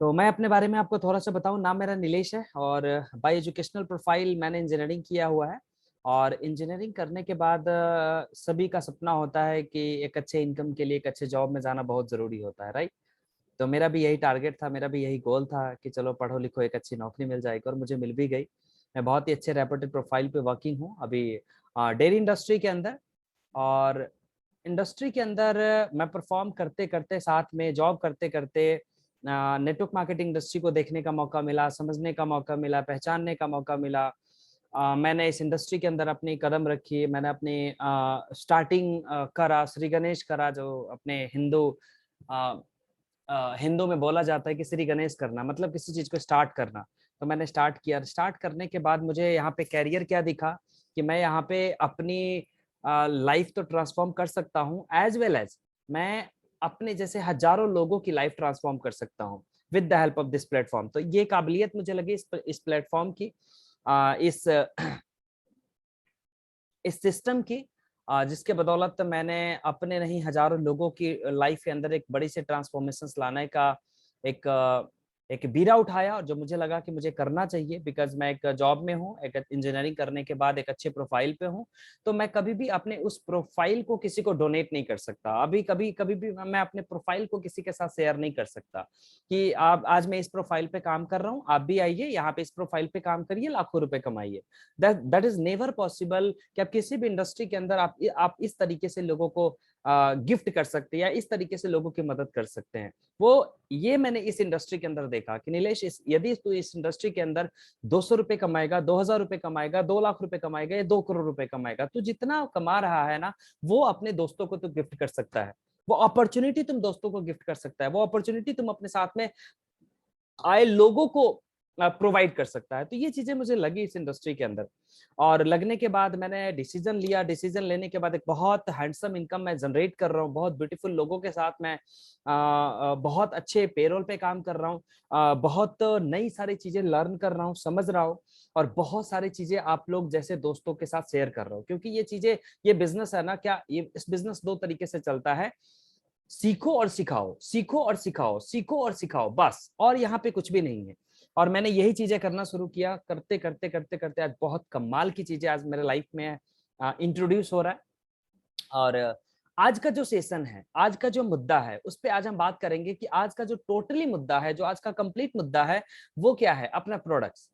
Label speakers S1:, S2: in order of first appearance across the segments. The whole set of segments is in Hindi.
S1: तो मैं अपने बारे में आपको थोड़ा सा बताऊं। नाम मेरा नीलेश है और बाय एजुकेशनल प्रोफाइल मैंने इंजीनियरिंग किया हुआ है। और इंजीनियरिंग करने के बाद सभी का सपना होता है कि एक अच्छे इनकम के लिए एक अच्छे जॉब में जाना बहुत ज़रूरी होता है, राइट। तो मेरा भी यही टारगेट था, मेरा भी यही गोल था कि चलो पढ़ो लिखो एक अच्छी नौकरी मिल जाएगी, और मुझे मिल भी गई। मैं बहुत ही अच्छे रेपुटेड प्रोफाइल पे वर्किंग हूँ अभी डेयरी इंडस्ट्री के अंदर। और इंडस्ट्री के अंदर मैं परफॉर्म करते करते, साथ में जॉब करते करते नेटवर्क मार्केटिंग इंडस्ट्री को देखने का मौका मिला, समझने का मौका मिला, पहचानने का मौका मिला। मैंने इस इंडस्ट्री के अंदर अपनी कदम रखी। मैंने अपनी स्टार्टिंग करा, श्री गणेश करा, जो अपने हिंदू में बोला जाता है कि श्री गणेश करना मतलब किसी चीज को स्टार्ट करना। तो मैंने स्टार्ट किया। स्टार्ट करने के बाद मुझे यहाँ पे कैरियर क्या दिखा कि मैं यहाँ पे अपनी लाइफ तो ट्रांसफॉर्म कर सकता हूँ, एज वेल एज मैं अपने जैसे हजारों लोगों की लाइफ ट्रांसफॉर्म कर सकता हूँ with the help of this platform. तो ये काबिलियत मुझे लगी इस प्लेटफॉर्म की, इस सिस्टम की, जिसके बदौलत मैंने अपने नहीं हजारों लोगों की लाइफ के अंदर एक बड़ी से ट्रांसफॉर्मेशन लाने का एक एक बीड़ा उठाया, और जो मुझे लगा कि मुझे करना चाहिए। बिकॉज मैं एक जॉब में हूँ, एक इंजीनियरिंग करने के बाद एक अच्छे प्रोफाइल पे हूँ। तो मैं कभी भी अपने उस प्रोफाइल को किसी को डोनेट नहीं कर सकता। अभी कभी भी मैं अपने प्रोफाइल को किसी के साथ शेयर नहीं कर सकता कि आप आज मैं इस प्रोफाइल पे काम कर रहा हूँ, आप भी आइए यहाँ पे इस प्रोफाइल पे काम करिए, लाखों रुपए कमाइए। दैट इज नेवर पॉसिबल कि आप किसी भी इंडस्ट्री के अंदर आप इस तरीके से लोगों को गिफ्ट कर सकते हैं या इस तरीके से लोगों की मदद कर सकते हैं। वो ये मैंने इस इंडस्ट्री के अंदर देखा कि नीलेश, यदि तू इस इंडस्ट्री के अंदर 200 रुपए कमाएगा, 2000 रुपए कमाएगा, 2 लाख रुपए कमाएगा या 2 करोड़ रुपए कमाएगा, तू जितना कमा रहा है ना, वो अपने दोस्तों को तू गिफ्ट कर सकता है। वो अपॉर्चुनिटी तुम दोस्तों को गिफ्ट कर सकता है, वो अपॉर्चुनिटी तुम अपने साथ में आए लोगों को प्रोवाइड कर सकता है। तो ये चीजें मुझे लगी इस इंडस्ट्री के अंदर। और लगने के बाद मैंने डिसीजन लिया। डिसीजन लेने के बाद एक बहुत हैंडसम इनकम मैं जनरेट कर रहा हूँ, बहुत ब्यूटीफुल लोगों के साथ मैं बहुत अच्छे पेरोल पे काम कर रहा हूँ, बहुत नई सारी चीजें लर्न कर रहा हूँ, समझ रहा हूँ, और बहुत सारी चीजें आप लोग जैसे दोस्तों के साथ शेयर कर रहा हूँ। क्योंकि ये चीजें, ये बिजनेस है ना, क्या ये इस बिजनेस दो तरीके से चलता है, सीखो और सिखाओ, सीखो और सिखाओ, सीखो और सिखाओ, बस। और यहाँ पे कुछ भी नहीं है। और मैंने यही चीजें करना शुरू किया। करते करते करते करते आज बहुत कमाल की चीजें आज मेरे लाइफ में इंट्रोड्यूस हो रहा है। और आज का जो सेशन है, आज का जो मुद्दा है, उस पे आज हम बात करेंगे कि आज का जो टोटली मुद्दा है, जो आज का कंप्लीट मुद्दा है, वो क्या है? अपना प्रोडक्ट्स।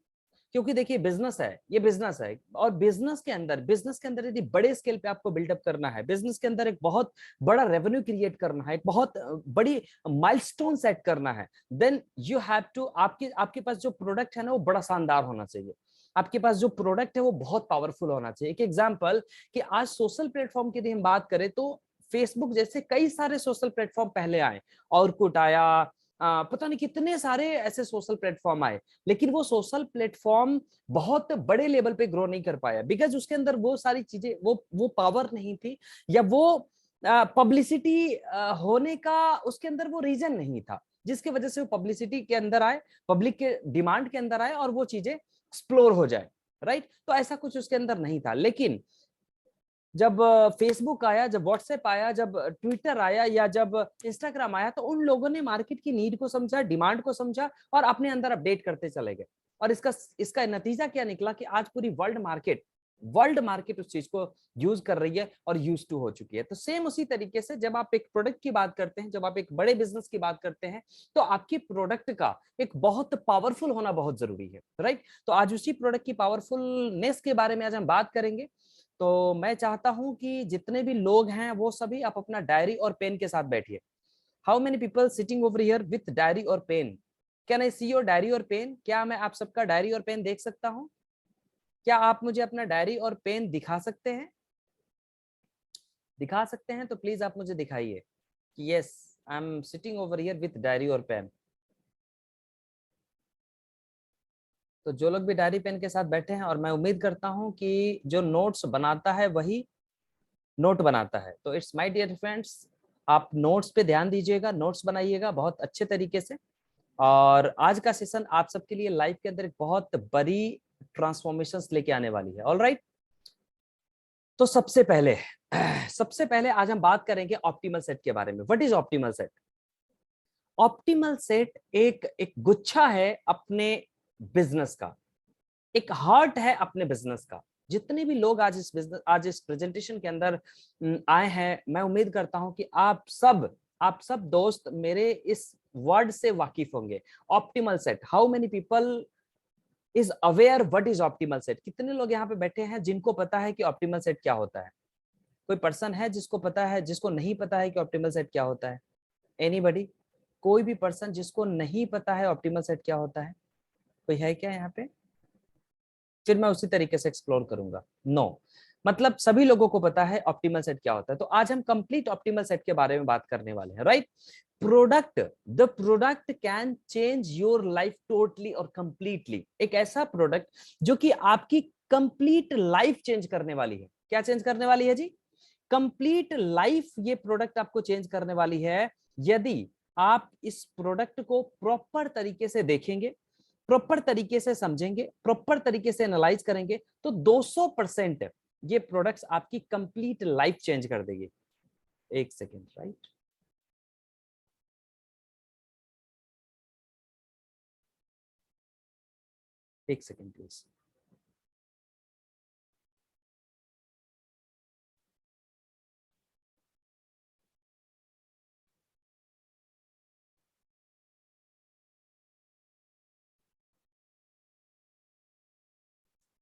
S1: क्योंकि देखिए बिजनेस है, ये बिजनेस है, और बिजनेस के अंदर यदि बड़े स्केल पे आपको बिल्डअप करना है, बिजनेस के अंदर एक बहुत बड़ा रेवेन्यू क्रिएट करना है, एक बहुत बड़ी माइलस्टोन सेट करना है, देन यू हैव टू, आपके आपके पास जो प्रोडक्ट है ना, वो बड़ा शानदार होना चाहिए। आपके पास जो प्रोडक्ट है वो बहुत पावरफुल होना चाहिए। एक एग्जांपल कि आज सोशल प्लेटफॉर्म की यदि हम बात करें तो फेसबुक जैसे कई सारे सोशल प्लेटफॉर्म पहले आए, ऑरकुट आया, पता नहीं कितने सारे ऐसे सोशल प्लेटफॉर्म आए, लेकिन वो सोशल प्लेटफॉर्म बहुत बड़े लेवल पे ग्रो नहीं कर पाया, बिकॉज उसके अंदर वो सारी चीजें, वो पावर नहीं थी, या वो पब्लिसिटी होने का उसके अंदर वो रीजन नहीं था, जिसकी वजह से वो पब्लिसिटी के अंदर आए, पब्लिक के डिमांड के अंदर आए और वो चीजें एक्सप्लोर हो जाए, राइट। तो ऐसा कुछ उसके अंदर नहीं था। लेकिन जब फेसबुक आया, जब व्हाट्सएप आया, जब ट्विटर आया, या जब इंस्टाग्राम आया, तो उन लोगों ने मार्केट की नीड को समझा, डिमांड को समझा, और अपने अंदर अपडेट करते चले गए। और इसका इसका नतीजा क्या निकला कि आज पूरी वर्ल्ड मार्केट उस चीज को यूज कर रही है और यूज टू हो चुकी है। तो सेम उसी तरीके से जब आप एक प्रोडक्ट की बात करते हैं, जब आप एक बड़े बिजनेस की बात करते हैं, तो आपकी प्रोडक्ट का एक बहुत पावरफुल होना बहुत जरूरी है, राइट। तो आज उसी प्रोडक्ट की पावरफुलनेस के बारे में आज हम बात करेंगे। तो मैं चाहता हूं कि जितने भी लोग हैं वो सभी आप अपना डायरी और पेन के साथ बैठिए। How many people sitting over here with diary और pen? Can I see your diary और पेन? क्या मैं आप सबका डायरी और पेन देख सकता हूं? क्या आप मुझे अपना डायरी और पेन दिखा सकते हैं? दिखा सकते हैं तो प्लीज आप मुझे दिखाइए कि yes, I am sitting over here with diary और पेन। तो जो लोग भी डायरी पेन के साथ बैठे हैं, और मैं उम्मीद करता हूं कि जो नोट्स बनाता है वही नोट बनाता है। तो इट्स माय डियर फ्रेंड्स, आप नोट्स पे ध्यान दीजिएगा, नोट्स बनाइएगा बहुत अच्छे तरीके से। और आज का सेशन आप सबके लिए लाइफ के अंदर एक बहुत बड़ी ट्रांसफॉर्मेशंस लेके आने वाली है। ऑलराइट। तो सबसे पहले आज हम बात करेंगे ऑप्टिमल सेट के बारे में। What is optimal set? Optimal set एक एक गुच्छा है अपने बिजनेस का, एक हार्ट है अपने बिजनेस का। जितने भी लोग आज इस प्रेजेंटेशन के अंदर आए हैं, मैं उम्मीद करता हूं कि आप सब दोस्त मेरे इस वर्ड से वाकिफ होंगे, optimal set. How many people is aware what is optimal set? कितने लोग यहाँ पे बैठे हैं जिनको पता है कि ऑप्टिमल सेट क्या होता है? कोई पर्सन है जिसको पता है, जिसको नहीं पता है कि ऑप्टिमल सेट क्या होता है? एनीबडी? कोई भी पर्सन जिसको नहीं पता है ऑप्टिमल सेट क्या होता है? कोई है क्या यहाँ पे? फिर मैं उसी तरीके से एक्सप्लोर करूंगा। नो, मतलब सभी लोगों को पता है ऑप्टिमल सेट क्या होता है। तो आज हम कंप्लीट ऑप्टिमल सेट के बारे में बात करने वाले हैं, right? Product, the product can change your life totally और कंप्लीटली। एक ऐसा प्रोडक्ट जो कि आपकी कंप्लीट लाइफ चेंज करने वाली है। क्या चेंज करने वाली है जी? कंप्लीट लाइफ ये प्रोडक्ट आपको चेंज करने वाली है, यदि आप इस प्रोडक्ट को प्रॉपर तरीके से देखेंगे, प्रॉपर तरीके से समझेंगे, प्रॉपर तरीके से एनालाइज करेंगे, तो 200% ये प्रोडक्ट्स आपकी कंप्लीट लाइफ चेंज कर देगी। एक सेकेंड, राइट? एक second please.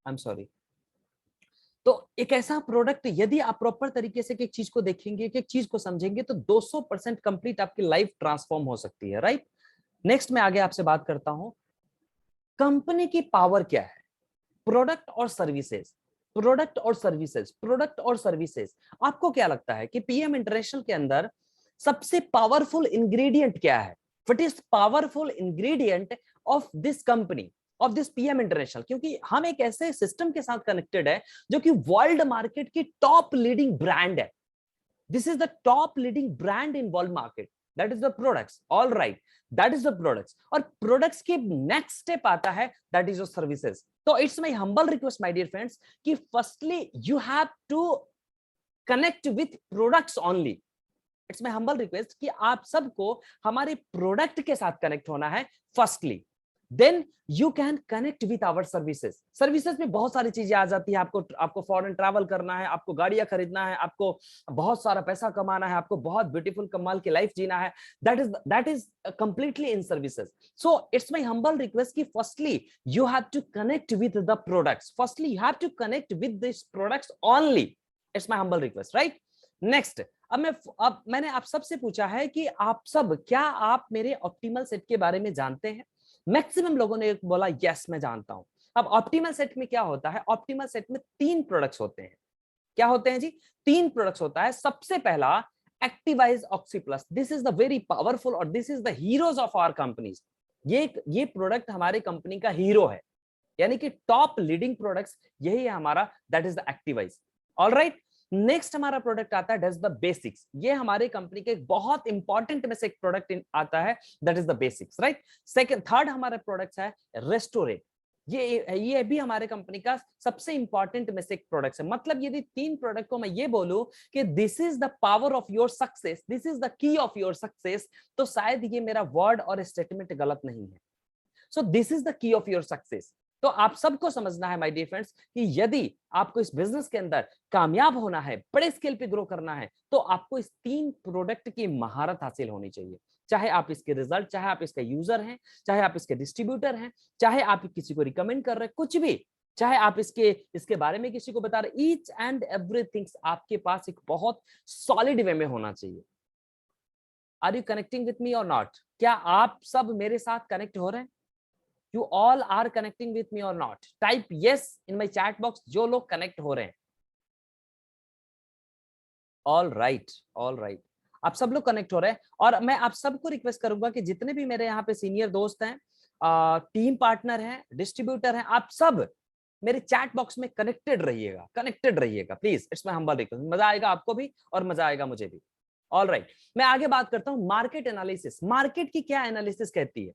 S1: I am sorry. तो एक ऐसा प्रोडक्ट यदि आप प्रॉपर तरीके से एक चीज को देखेंगे, एक चीज को समझेंगे, तो 200% कंप्लीट आपकी लाइफ ट्रांसफॉर्म हो सकती है, राइट? नेक्स्ट मैं आगे आपसे बात करता हूं, कंपनी की पावर क्या है? प्रोडक्ट और सर्विसेज, प्रोडक्ट और सर्विसेज, प्रोडक्ट और सर्विसेज। आपको क्या लगता है कि पीएम इंटरनेशनल के अंदर सबसे पावरफुल इंग्रेडिएंट क्या है? What is powerful ingredient of this company, of this PM international? क्योंकि हम एक ऐसे सिस्टम के साथ कनेक्टेड है जो कि वर्ल्ड मार्केट की टॉप लीडिंग ब्रांड है। This is the top leading brand in world market. That is the products. All right, that is the products. और products के next step आता है, that is your services. So it's my humble request, my dear friends, कि firstly you have to connect with products only. It's my humble request कि आप सबको हमारे प्रोडक्ट के साथ कनेक्ट होना है firstly, then you can connect with our services. Services में बहुत सारी चीजें आ जाती है। आपको फॉरेन ट्रैवल करना है, आपको गाड़ियां खरीदना है, आपको बहुत सारा पैसा कमाना है, आपको बहुत ब्यूटीफुल कमाल की लाइफ जीना है, that is completely in services. So it's my humble request कि firstly you have to connect with the products, firstly you have to connect with this products only. It's my humble request, right? Next, अब मैंने आप सबसे पूछा है कि आप सब, क्या आप मेरे ऑप्टिमल सेट के बारे में जानते हैं? मैक्सिमम लोगों ने बोला यस मैं जानता हूं। अब ऑप्टिमल सेट में क्या होता है? ऑप्टिमल सेट में 3 प्रोडक्ट्स होते हैं। क्या होते हैं जी? 3 प्रोडक्ट्स होता है। सबसे पहला activize oxy plus. This is the very powerful और this is the heroes of our companies. ये प्रोडक्ट हमारे कंपनी का हीरो है, यानी कि टॉप लीडिंग प्रोडक्ट्स यही है हमारा, that is the activize. Alright, next हमारा प्रोडक्ट आता है डज द बेसिक्स। ये हमारे कंपनी के एक बहुत इंपॉर्टेंट में से एक प्रोडक्ट आता है, that is the basics, right? Second, third हमारा प्रोडक्ट है रेस्टोरेट। ये भी हमारे कंपनी का सबसे इंपॉर्टेंट में से एक प्रोडक्ट है। मतलब यदि 3 प्रोडक्ट को मैं ये बोलूं कि this is the power of your success, this is the key of your success, तो शायद ये मेरा वर्ड और स्टेटमेंट गलत नहीं है। So this is the key of your success. तो आप सबको समझना है माय डियर फ्रेंड्स कि यदि आपको इस बिजनेस के अंदर कामयाब होना है, बड़े स्केल पे ग्रो करना है, तो आपको इस 3 प्रोडक्ट की महारत हासिल होनी चाहिए। चाहे आप इसके रिजल्ट, चाहे आप इसके यूजर हैं, चाहे आप इसके डिस्ट्रीब्यूटर हैं, चाहे आप किसी को रिकमेंड कर रहे हैं, कुछ भी, चाहे आप इसके बारे में किसी को बता रहे, ईच एंड एवरीथिंग आपके पास एक बहुत सॉलिड वे में होना चाहिए। Are you connecting with me और नॉट? क्या आप सब मेरे साथ कनेक्ट हो रहे हैं? You all are connecting with me or not? Type yes in my chat box जो लोग कनेक्ट हो रहे हैं। ऑल राइट, ऑल राइट, आप सब लोग कनेक्ट हो रहे हैं। और मैं आप सबको रिक्वेस्ट करूंगा कि जितने भी मेरे यहाँ पे सीनियर दोस्त हैं, टीम पार्टनर हैं, डिस्ट्रीब्यूटर हैं, आप सब मेरे चैट बॉक्स में कनेक्टेड रहिएगा, कनेक्टेड रहिएगा please. It's my humble request. मजा आएगा आपको भी और मजा आएगा मुझे भी। ऑल राइट, मैं आगे बात करता हूँ मार्केट एनालिसिस। मार्केट की क्या एनालिसिस कहती है?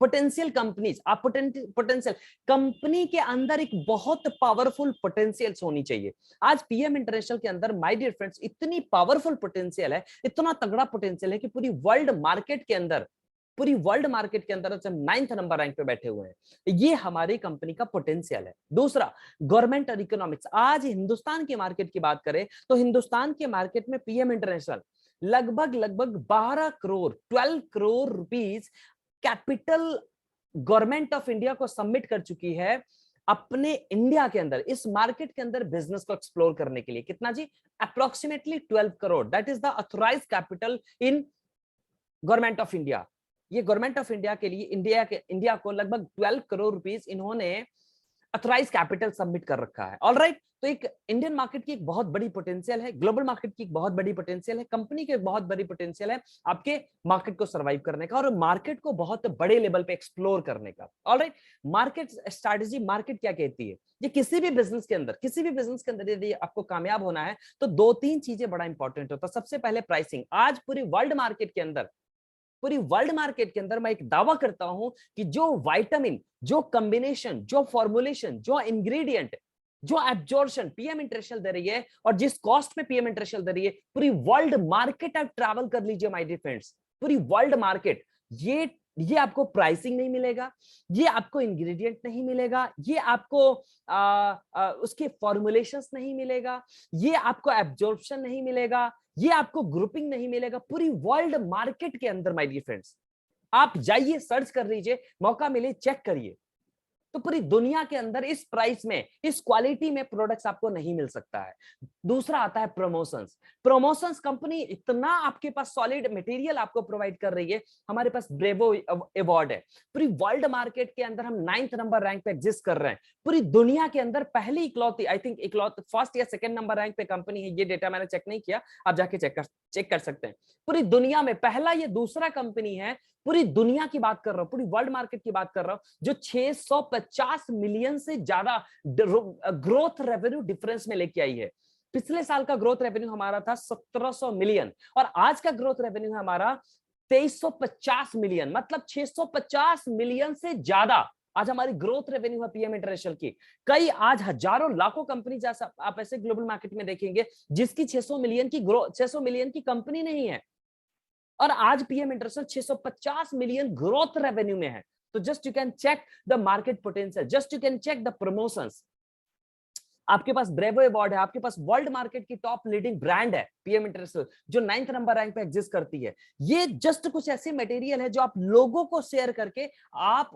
S1: पोटेंशियल कंपनीज, आप पोटेंशियल कंपनी के अंदर एक बहुत पावरफुल पोटेंशियल होनी चाहिए। आज पीएम इंटरनेशनल के अंदर माय डियर फ्रेंड्स इतनी पावरफुल पोटेंशियल है, इतना तगड़ा पोटेंशियल है कि पूरी वर्ल्ड मार्केट के अंदर हम 9th नंबर रैंक पे बैठे हुए हैं। ये हमारी कंपनी का पोटेंशियल है। दूसरा, गवर्नमेंट और इकोनॉमिक्स। आज हिंदुस्तान की मार्केट की बात करें तो हिंदुस्तान के मार्केट में पीएम इंटरनेशनल लगभग 12 crore 12 crore rupees capital government of India को सबमिट कर चुकी है अपने इंडिया के अंदर, इस मार्केट के अंदर बिजनेस को एक्सप्लोर करने के लिए। कितना जी? Approximately 12 crore. That is the authorised capital in government of India. ये गवर्नमेंट ऑफ इंडिया के लिए इंडिया को लगभग 12 करोड़ रुपीस इन्होंने ऑथराइज कैपिटल सबमिट कर रखा है। ऑलराइट, तो एक इंडियन मार्केट की एक बहुत बड़ी पोटेंशियल है, ग्लोबल मार्केट की एक बहुत बड़ी पोटेंशियल है, कंपनी की एक बहुत बड़ी पोटेंशियल है आपके मार्केट को सर्वाइव करने का और मार्केट को बहुत बड़े लेवल पे एक्सप्लोर करने का। ऑलराइट, मार्केट स्ट्रैटेजी, मार्केट क्या कहती है? ये किसी भी बिजनेस के अंदर यदि आपको कामयाब होना है तो 2-3 चीजें बड़ा इंपॉर्टेंट होता है। सबसे पहले प्राइसिंग। आज पूरी वर्ल्ड मार्केट के अंदर मैं एक दावा करता हूं कि जो विटामिन, जो कॉम्बिनेशन, जो फॉर्मुलेशन, जो इंग्रेडिएंट, जो एब्जॉर्प्शन पीएम इंटरनेशनल दे रही है और जिस कॉस्ट में पीएम इंटरनेशनल दे रही है, पूरी वर्ल्ड मार्केट आप ट्रैवल कर लीजिए माय डियर फ्रेंड्स, पूरी वर्ल्ड मार्केट, ये आपको प्राइसिंग नहीं मिलेगा, ये आपको इंग्रेडिएंट नहीं मिलेगा, ये आपको उसके फॉर्मुलेशंस नहीं मिलेगा, ये आपको एब्जॉर्प्शन नहीं मिलेगा, ये आपको ग्रुपिंग नहीं मिलेगा पूरी वर्ल्ड मार्केट के अंदर। माय डियर फ्रेंड्स, आप जाइए, सर्च कर लीजिए, मौका मिले चेक करिए, तो पूरी दुनिया के अंदर इस प्राइस में, इस क्वालिटी में प्रोडक्ट्स आपको नहीं मिल सकता है। दूसरा आता है प्रमोशंस। कंपनी इतना आपके पास सॉलिड मटेरियल आपको प्रोवाइड कर रही है। हमारे पास ब्रेवो अवार्ड है, पूरी वर्ल्ड मार्केट के अंदर हम 9th नंबर रैंक पे एग्जिस्ट कर रहे हैं। पूरी दुनिया के अंदर पहली इकलौती, आई थिंक इकलौती फर्स्ट या सेकंड नंबर रैंक पे कंपनी है, ये डेटा मैंने चेक नहीं किया, आप जाके चेक कर सकते हैं। पूरी दुनिया में पहला या दूसरा कंपनी है, पूरी दुनिया की बात कर रहा हूं, पूरी वर्ल्ड मार्केट की बात कर रहा हूं, जो 650 मिलियन से ज्यादा ग्रोथ रेवेन्यू डिफरेंस में लेके आई है। पिछले साल का ग्रोथ रेवेन्यू हमारा था 1700 मिलियन और आज का ग्रोथ रेवेन्यू है हमारा 2350 मिलियन, मतलब 650 मिलियन से ज्यादा आज हमारी ग्रोथ रेवेन्यू है पीएम इंटरनेशनल की। कई आज हजारों लाखों कंपनी जैसा आप ऐसे ग्लोबल मार्केट में देखेंगे जिसकी 600 मिलियन की कंपनी नहीं है, और आज PM international 650 million growth revenue में है। तो just you can check the market potential, just you can check the promotions. आपके पास ब्रेवो अवार्ड है, आपके पास वर्ल्ड मार्केट की टॉप लीडिंग ब्रांड है पीएम इंटरनेशनल, जो 9th नंबर रैंक पे एग्जिस्ट करती है। ये जस्ट कुछ ऐसी मटेरियल है जो आप लोगों को शेयर करके आप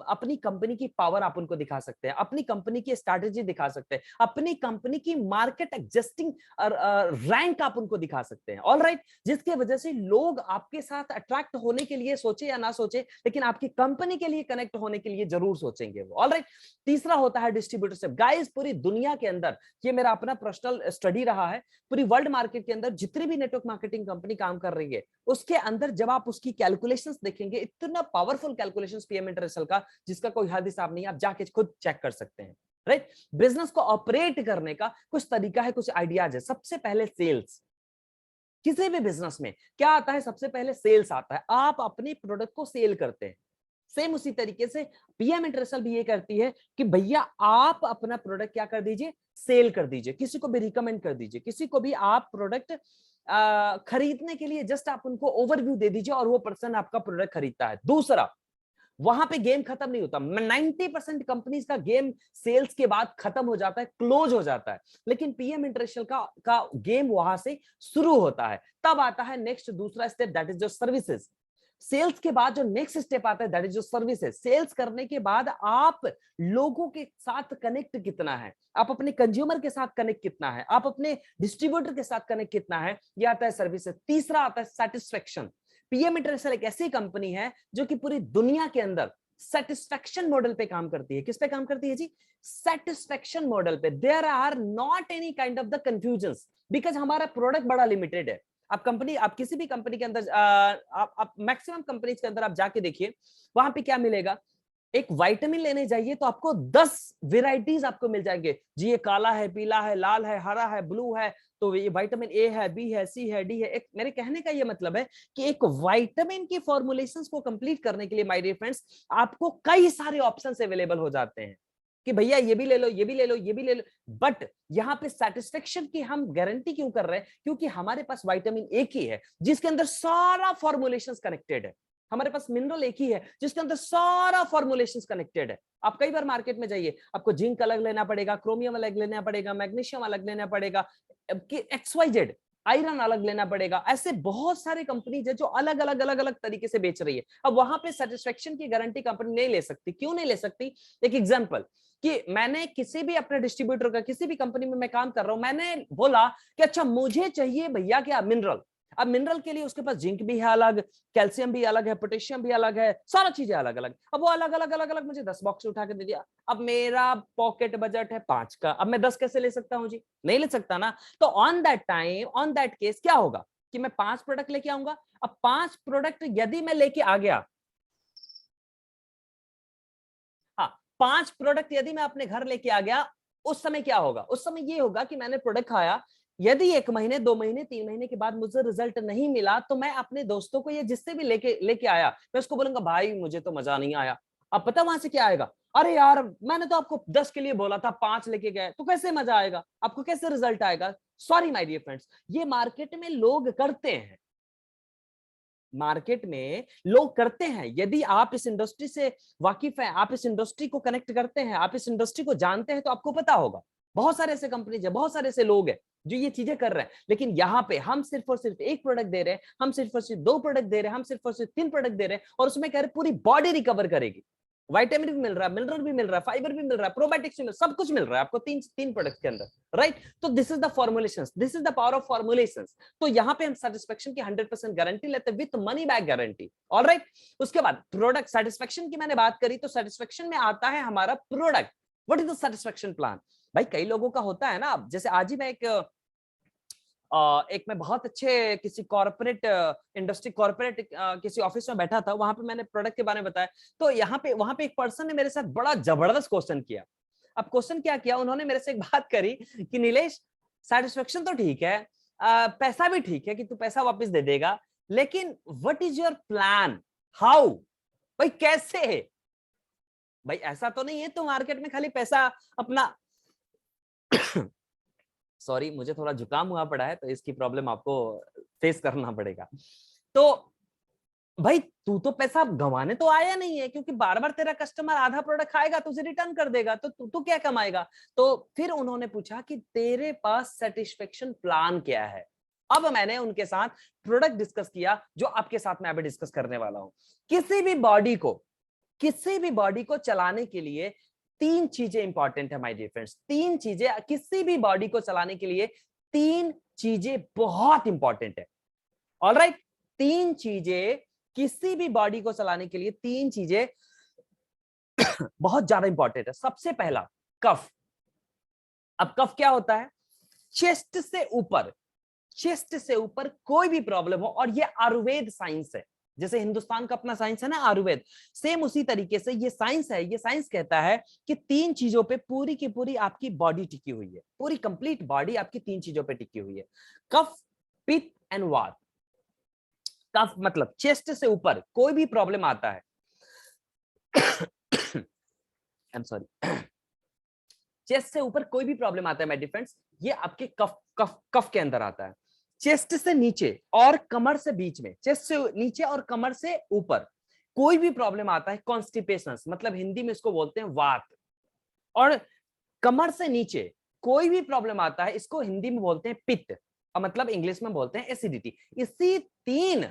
S1: अपनी कंपनी की पावर आप उनको दिखा सकते हैं, अपनी कंपनी की स्ट्रैटेजी दिखा सकते हैं, अपनी कंपनी की मार्केट एग्जिस्टिंग रैंक आप उनको दिखा सकते हैं। ऑलराइट, जिसकी वजह से लोग आपके साथ अट्रैक्ट होने के लिए सोचे या ना सोचे, लेकिन आपकी कंपनी के लिए कनेक्ट होने के लिए जरूर सोचेंगे वो। ऑलराइट, तीसरा होता है डिस्ट्रीब्यूटरशिप। गाइस, पूरी दुनिया के अंदर, ये मेरा अपना पर्सनल स्टडी रहा है, पूरी वर्ल्ड मार्केट के अंदर जितनी भी नेटवर्क मार्केटिंग कंपनी काम कर रही है, उसके अंदर जब आप उसकी कैलकुलेशंस देखेंगे, इतना पावरफुल कैलकुलेशंस पीएम इंटरनेशनल का जिसका कोई हद हिसाब नहीं, आप जाके खुद चेक कर सकते हैं। राइट, बिजनेस को ऑपरेट करने का कुछ तरीका है, कुछ आइडियाज है। सबसे पहले सेल्स। किसी भी बिजनेस में क्या आता है? सबसे पहले सेल्स आता है। आप अपने प्रोडक्ट को सेल करते हैं। सेम उसी तरीके से पीएम इंटरनेशनल भी ये करती है कि भैया आप अपना प्रोडक्ट क्या कर दीजिए, सेल कर दीजिए, किसी को भी रिकमेंड कर दीजिए, किसी को भी आप प्रोडक्ट खरीदने के लिए जस्ट आप उनको ओवरव्यू दे दीजिए और वो पर्सन आपका प्रोडक्ट खरीदता है। दूसरा, वहां पे गेम खत्म नहीं होता। 90% कंपनीज का गेम सेल्स के बाद खत्म हो जाता है, क्लोज हो जाता है, लेकिन पीएम इंटरनेशनल का गेम वहां से शुरू होता है। तब आता है नेक्स्ट दूसरा स्टेप, दैट इज जो सर्विसेज। सेल्स के बाद जो नेक्स्ट स्टेप आता है, दैट इज जो सर्विसेज। सेल्स करने के बाद आप लोगों के साथ कनेक्ट कितना है, आप अपने कंज्यूमर के साथ कनेक्ट कितना है, आप अपने डिस्ट्रीब्यूटर के साथ कनेक्ट कितना है, ये आता है सर्विसेज। तीसरा आता है सेटिस्फेक्शन। पीएम इंटरनेशनल एक ऐसी कंपनी है जो कि पूरी दुनिया के अंदर सेटिस्फेक्शन मॉडल पे काम करती है। किस पे काम करती है जी? सेटिस्फेक्शन मॉडल पे। There are not any kind of the confusions, because हमारा प्रोडक्ट बड़ा लिमिटेड है। आप किसी भी कंपनी के अंदर, आप मैक्सिमम कंपनीज के अंदर आप जाके देखिए, वहां पे क्या मिलेगा? एक विटामिन लेने जाइए तो आपको 10 वेराइटीज आपको मिल जाएंगे जी। ये काला है, पीला है, लाल है, हरा है, ब्लू है, तो ये विटामिन ए है, बी है, सी है, डी है। एक मेरे कहने का ये मतलब है कि एक विटामिन की फॉर्मुलेशंस को कंप्लीट करने के लिए माय डियर फ्रेंड्स आपको कई सारे ऑप्शंस अवेलेबल हो जाते हैं कि भैया ये भी ले लो, ये भी ले लो, ये भी ले लो। बट यहाँ पे सेटिस्फेक्शन की हम गारंटी क्यों कर रहे हैं? क्योंकि हमारे पास विटामिन एक ही है जिसके अंदर सारा फॉर्मुलेशंस कनेक्टेड है। हमारे पास मिनरल एक ही है जिसके अंदर सारा फॉर्मुलेशंस कनेक्टेड है। आप कई बार मार्केट में जाइए, आपको जिंक अलग लेना पड़ेगा, क्रोमियम अलग लेना पड़ेगा, मैग्नीशियम अलग लेना पड़ेगा, XYZ आयरन अलग लेना पड़ेगा। ऐसे बहुत सारे कंपनीज है जो अलग अलग अलग अलग तरीके से बेच रही है। अब वहां पे सेटिस्फेक्शन की गारंटी कंपनी नहीं ले सकती। क्यों नहीं ले सकती? एक एग्जांपल कि मैंने किसी भी अपने डिस्ट्रीब्यूटर का, किसी भी कंपनी में मैं काम कर रहा हूं, मैंने बोला कि अच्छा मुझे चाहिए भैया क्या मिनरल। अब मिनरल के लिए उसके पास जिंक भी है अलग, कैल्शियम भी अलग है, पोटेशियम भी अलग है, सारा चीजें अलग अलग। अब वो अलग अलग अलग अलग मुझे 10 बॉक्स उठा के दे दिया। अब मेरा पॉकेट बजट है 5 का, अब मैं 10 कैसे ले सकता हूं जी? नहीं ले सकता ना। तो on that time, on that case क्या होगा कि मैं 5 प्रोडक्ट लेके आऊंगा। अब 5 प्रोडक्ट यदि मैं लेके आ गया, हाँ 5 प्रोडक्ट यदि मैं अपने घर लेके आ गया, उस समय क्या होगा? उस समय ये होगा कि मैंने प्रोडक्ट खाया, यदि 1 महीने, 2 महीने, 3 महीने के बाद मुझे रिजल्ट नहीं मिला, तो मैं अपने दोस्तों को, ये जिससे भी लेके लेके आया, मैं उसको बोलूंगा भाई मुझे तो मजा नहीं आया। अब पता वहां से क्या आएगा? अरे यार मैंने तो आपको 10 के लिए बोला था, 5 लेके गए, तो कैसे मजा आएगा? आपको कैसे रिजल्ट आएगा? सॉरी माय डियर फ्रेंड्स, ये मार्केट में लोग करते हैं। मार्केट में लोग करते हैं। यदि आप इस इंडस्ट्री से वाकिफ हैं, आप इस इंडस्ट्री को कनेक्ट करते हैं, आप इस इंडस्ट्री को जानते हैं, तो आपको पता होगा बहुत सारे ऐसे कंपनीज है, बहुत सारे ऐसे लोग हैं जो ये चीजें कर रहे हैं। लेकिन यहाँ पे हम सिर्फ और सिर्फ 1 प्रोडक्ट दे रहे हैं, हम सिर्फ और सिर्फ 2 प्रोडक्ट दे रहे हैं, हम सिर्फ और सिर्फ 3 प्रोडक्ट दे रहे हैं, और उसमें कह रहे पूरी बॉडी रिकवर करेगी। विटामिन भी मिल रहा है, मिनरल भी मिल रहा है, फाइबर भी मिल रहा है, प्रोबायोटिक्स भी मिल रहा है, सब कुछ मिल रहा है आपको तीन प्रोडक्ट के अंदर, राइट? तो this is the formulations, this is the power of formulations. तो यहाँ पे हम सेटिस्फेक्शन की 100% गारंटी लेते हैं with money back guarantee. Alright, उसके बाद प्रोडक्ट सेटिस्फेक्शन की मैंने बात करी, तो सेटिस्फेक्शन में आता है हमारा product. What is the satisfaction plan? भाई कई लोगों का होता है ना, जैसे आज ही मैं एक मैं बहुत अच्छे किसी कॉर्पोरेट इंडस्ट्री, कॉर्पोरेट किसी ऑफिस में बैठा था, वहां पे मैंने प्रोडक्ट के बारे में बताया। तो यहाँ पे वहां पे एक पर्सन ने मेरे साथ बड़ा जबरदस्त क्वेश्चन किया। अब क्वेश्चन क्या किया उन्होंने? मेरे से एक बात करी कि नीलेश, सेटिस्फेक्शन तो ठीक है, पैसा भी ठीक है कि तू पैसा वापस दे देगा, लेकिन what is your plan? How? भाई कैसे? भाई ऐसा तो नहीं है तो मार्केट में खाली पैसा अपना सॉरी मुझे थोड़ा जुकाम हुआ पड़ा है, तो इसकी प्रॉब्लम आपको फेस करना पड़ेगा। तो भाई तू तो पैसा गंवाने तो आया नहीं है, क्योंकि बार बार तेरा कस्टमर आधा प्रोडक्ट खाएगा तो उसे रिटर्न कर देगा, तो तू क्या कमाएगा? तो फिर उन्होंने पूछा कि तेरे पास सेटिस्फेक्शन प्लान क्या है? अब मैंने उनके साथ प्रोडक्ट डिस्कस किया, जो आपके साथ मैं अभी डिस्कस करने वाला हूं। किसी भी बॉडी को चलाने के लिए 3 चीजें इंपॉर्टेंट है माय डियर फ्रेंड्स। 3 चीजें, किसी भी बॉडी को चलाने के लिए 3 चीजें बहुत इंपॉर्टेंट है। ऑलराइट, 3 चीजें, किसी भी बॉडी को चलाने के लिए 3 चीजें बहुत ज्यादा इंपॉर्टेंट है। सबसे पहला कफ। अब कफ क्या होता है? चेस्ट से ऊपर, चेस्ट से ऊपर कोई भी प्रॉब्लम हो, और ये आयुर्वेद साइंस है, जैसे हिंदुस्तान का अपना साइंस है ना आयुर्वेद, सेम उसी तरीके से ये साइंस है। ये साइंस कहता है कि 3 चीजों पे पूरी की पूरी आपकी बॉडी टिकी हुई है, पूरी कंप्लीट बॉडी आपकी 3 चीजों पे टिकी हुई है, कफ, पित्त एंड वात। कफ मतलब चेस्ट से ऊपर कोई भी प्रॉब्लम आता है आई एम सॉरी, चेस्ट से ऊपर कोई भी प्रॉब्लम आता है माय डिफरेंस, ये आपके कफ कफ कफ के अंदर आता है। चेस्ट से नीचे और कमर से बीच में, चेस्ट से नीचे और कमर से ऊपर कोई भी प्रॉब्लम आता है, कॉन्स्टिपेशन मतलब हिंदी में इसको बोलते हैं वात, और कमर से नीचे कोई भी प्रॉब्लम आता है, इसको हिंदी में बोलते हैं पित्त, और मतलब इंग्लिश में बोलते हैं एसिडिटी। इसी 3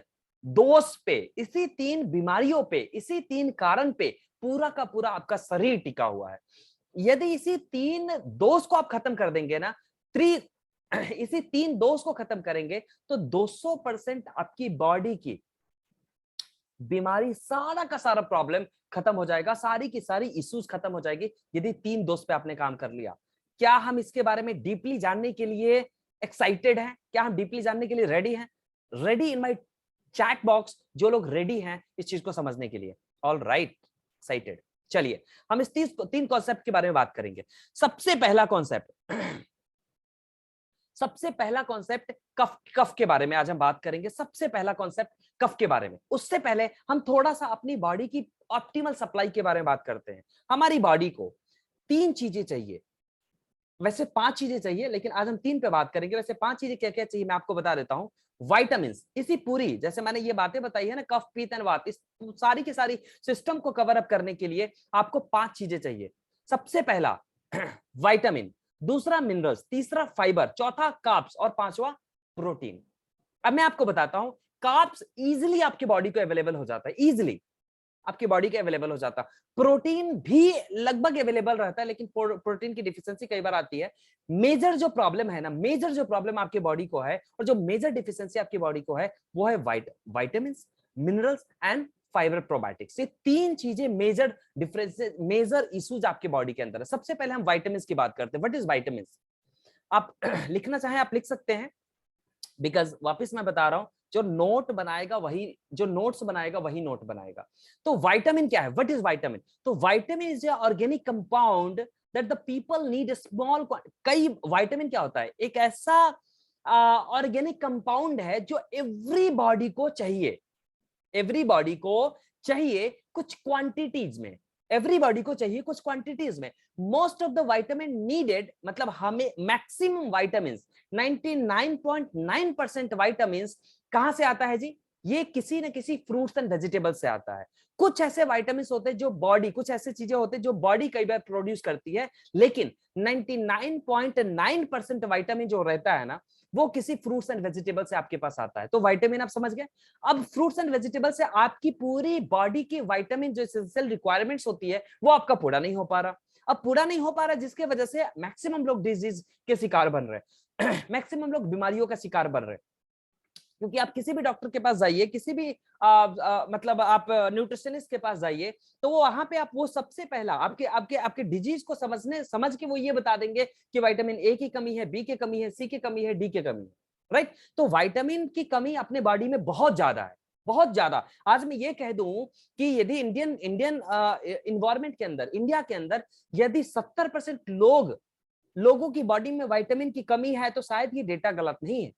S1: दोष पे, इसी 3 बीमारियों पे, इसी 3 कारण पे पूरा का पूरा आपका शरीर टिका हुआ है। यदि इसी 3 दोष को आप खत्म कर देंगे ना, इसी 3 दोष को खत्म करेंगे, तो 200% आपकी बॉडी की बीमारी, सारा का सारा प्रॉब्लम खत्म हो जाएगा, सारी की सारी इश्यूज खत्म हो जाएगी, यदि 3 दोष पे आपने काम कर लिया। क्या हम इसके बारे में डीपली जानने के लिए एक्साइटेड हैं? क्या हम डीपली जानने के लिए रेडी हैं? Ready in my chat box जो लोग रेडी हैं इस चीज को समझने के लिए। All right, excited. चलिए हम इस 3 कॉन्सेप्ट के बारे में बात करेंगे। सबसे पहला कॉन्सेप्ट, सबसे पहला कॉन्सेप्ट कफ के बारे में आज हम बात करेंगे। सबसे पहला कॉन्सेप्ट कफ के बारे में। उससे पहले हम थोड़ा सा अपनी बॉडी की ऑप्टिमल सप्लाई के बारे में बात करते हैं। हमारी बॉडी को 3 चीजें चाहिए, वैसे 5 चीजें चाहिए, लेकिन आज हम 3 पे बात करेंगे। वैसे 5 चीजें क्या क्या चाहिए मैं आपको बता देता हूं। विटामिन, इसी पूरी जैसे मैंने ये बातें बताई है ना, कफ, पित्त एंड वात, इस सारी की सारी सिस्टम को कवर अप करने के लिए आपको 5 चीजें चाहिए। सबसे पहला विटामिन, दूसरा मिनरल्स, तीसरा फाइबर, चौथा कार्ब्स और पांचवा प्रोटीन। अब मैं आपको बताता हूं, कार्ब्स इजीली आपकी बॉडी को अवेलेबल हो जाता है, इजीली आपकी बॉडी के अवेलेबल हो जाता। प्रोटीन भी लगभग अवेलेबल रहता है, लेकिन प्रोटीन की डिफिशियंसी कई बार आती है। मेजर जो प्रॉब्लम है ना, मेजर जो प्रॉब्लम आपकी बॉडी को है और जो मेजर डिफिशियंसी आपकी बॉडी को है, वो है vitamin, minerals and fibre, probiotics. ये 3 चीजें मेजर डिफरेंसेस, मेजर इश्यूज आपकी बॉडी के अंदर है। सबसे पहले हम विटामिन की बात करते हैं। What is vitamin? आप लिखना चाहें आप लिख सकते हैं, बिकॉज वापस मैं बता रहा हूं, जो नोट बनाएगा वही, जो नोट्स बनाएगा वही नोट बनाएगा। तो विटामिन क्या है? What is vitamin? तो vitamin is a organic compound that the people need small. कई विटामिन क्या होता है? एक ऐसा ऑर्गेनिक कंपाउंड है जो एवरी बॉडी को चाहिए, एवरी बॉडी को चाहिए कुछ क्वांटिटीज में, एवरीबॉडी को चाहिए कुछ क्वांटिटीज में। Most of the vitamin needed, मतलब हमें मैक्सिमम विटामिन 99.9% विटामिन कहां से आता है जी? ये किसी न किसी फ्रूट्स एंड वेजिटेबल्स से आता है। कुछ ऐसे विटामिन होते हैं जो बॉडी, कुछ ऐसे चीजें होते हैं जो बॉडी कई बार प्रोड्यूस करती है, लेकिन 99.9% विटामिन जो रहता है ना, वो किसी फ्रूट्स एंड वेजिटेबल से आपके पास आता है। तो विटामिन आप समझ गए। अब फ्रूट्स एंड वेजिटेबल से आपकी पूरी बॉडी की विटामिन जो एसेंशियल रिक्वायरमेंट्स होती है, वो आपका पूरा नहीं हो पा रहा। अब पूरा नहीं हो पा रहा, जिसके वजह से मैक्सिमम लोग डिजीज के शिकार बन रहे हैं मैक्सिमम लोग बीमारियों का शिकार बन रहे हैं। क्योंकि आप किसी भी डॉक्टर के पास जाइए, किसी भी मतलब आप न्यूट्रिशनिस्ट के पास जाइए, तो वो वहां पे आप वो सबसे पहला आपके आपके आपके डिजीज को समझ के वो ये बता देंगे कि विटामिन ए की कमी है, बी की कमी है, सी की कमी है, डी की कमी है, राइट। तो विटामिन की कमी अपने बॉडी में बहुत ज्यादा है, बहुत ज्यादा। आज मैं ये कह दूं कि यदि इंडियन इंडियन इन्वायरमेंट के अंदर, इंडिया के अंदर यदि 70% लोगों की बॉडी में विटामिन की कमी है, तो शायद ये डेटा गलत नहीं है,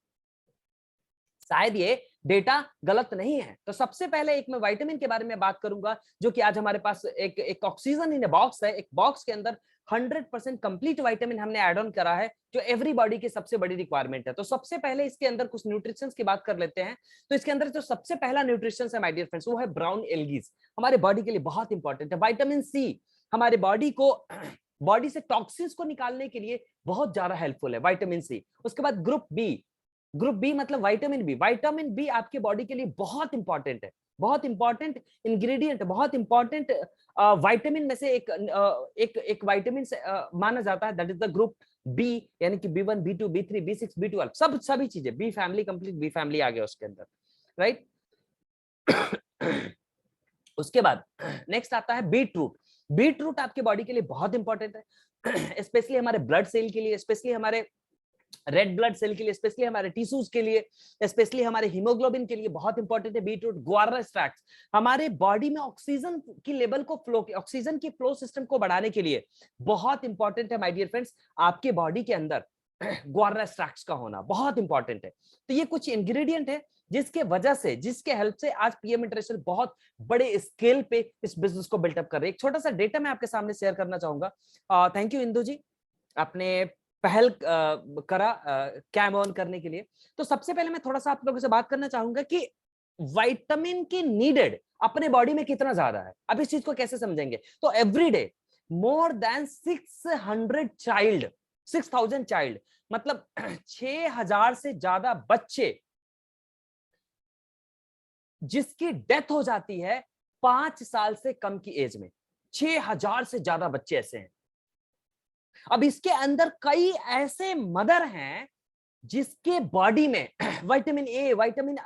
S1: शायद ये डेटा गलत नहीं है। तो सबसे पहले एक मैं विटामिन के बारे में बात करूंगा, जो कि आज हमारे पास एक ऑक्सीजन इन बॉक्स है। एक बॉक्स के अंदर 100% कंप्लीट विटामिन हमने ऐड ऑन करा है, जो एवरी बॉडी की सबसे बड़ी रिक्वायरमेंट है। तो सबसे पहले इसके अंदर कुछ न्यूट्रिशंस की बात कर लेते हैं। तो इसके अंदर जो सबसे पहला न्यूट्रिशन है माय डियर फ्रेंड्स, वो है ब्राउन एल्गीज। हमारे बॉडी के लिए बहुत इंपॉर्टेंट है। विटामिन सी हमारे बॉडी को, बॉडी से टॉक्सिन्स को निकालने के लिए बहुत ज्यादा हेल्पफुल है विटामिन सी। उसके बाद ग्रुप बी, ग्रुप बी मतलब विटामिन बी। विटामिन बी आपके बॉडी के लिए बहुत इंपॉर्टेंट है, बहुत इंपॉर्टेंट इंग्रेडिएंट, बहुत इंपॉर्टेंट विटामिन में से एक विटामिन माना जाता है, that is the group B, यानी कि B1, B2, B3, B6, B12, सभी चीजें, B family, complete B family आ गया उसके अंदर, राइट। उसके बाद नेक्स्ट आता है बीटरूट। बीटरूट आपके बॉडी के लिए बहुत इंपॉर्टेंट है, स्पेशली हमारे ब्लड सेल के लिए, स्पेशली हमारे रेड ब्लड सेल के लिए, स्पेशली हमारे टिश्यूज के लिए, स्पेशली हमारे हीमोग्लोबिन के लिए बहुत इंपॉर्टेंट है बीटरूट। गुआरा स्ट्रैक्स हमारे बॉडी में ऑक्सीजन की लेवल को फ्लो, ऑक्सीजन की फ्लो सिस्टम को बढ़ाने के लिए बहुत इंपॉर्टेंट है माय डियर फ्रेंड्स। आपके बॉडी के अंदर गुआरा स्ट्रैक्स का होना बहुत इंपॉर्टेंट है। तो ये कुछ इंग्रेडिएंट है जिसके वजह से, जिसके हेल्प से आज पीएम इंटरनेशनल बहुत बड़े स्केल पे इस बिजनेस को बिल्टअप कर रहे हैं। एक छोटा सा डेटा मैं आपके सामने शेयर करना चाहूंगा। थैंक यू इंदु जी, आपने पहल करा कैम ऑन करने के लिए। तो सबसे पहले मैं थोड़ा सा आप लोगों से बात करना चाहूंगा कि विटामिन की नीडेड अपने बॉडी में कितना ज्यादा है। अब इस चीज को कैसे समझेंगे? तो every day more than 6,000 child, मतलब 6,000 से ज्यादा बच्चे जिसकी डेथ हो जाती है 5 साल से कम की एज में। 6,000 से ज्यादा बच्चे ऐसे हैं। अब इसके अंदर कई ऐसे मदर हैं जिसके बॉडी में vitamin A, vitamin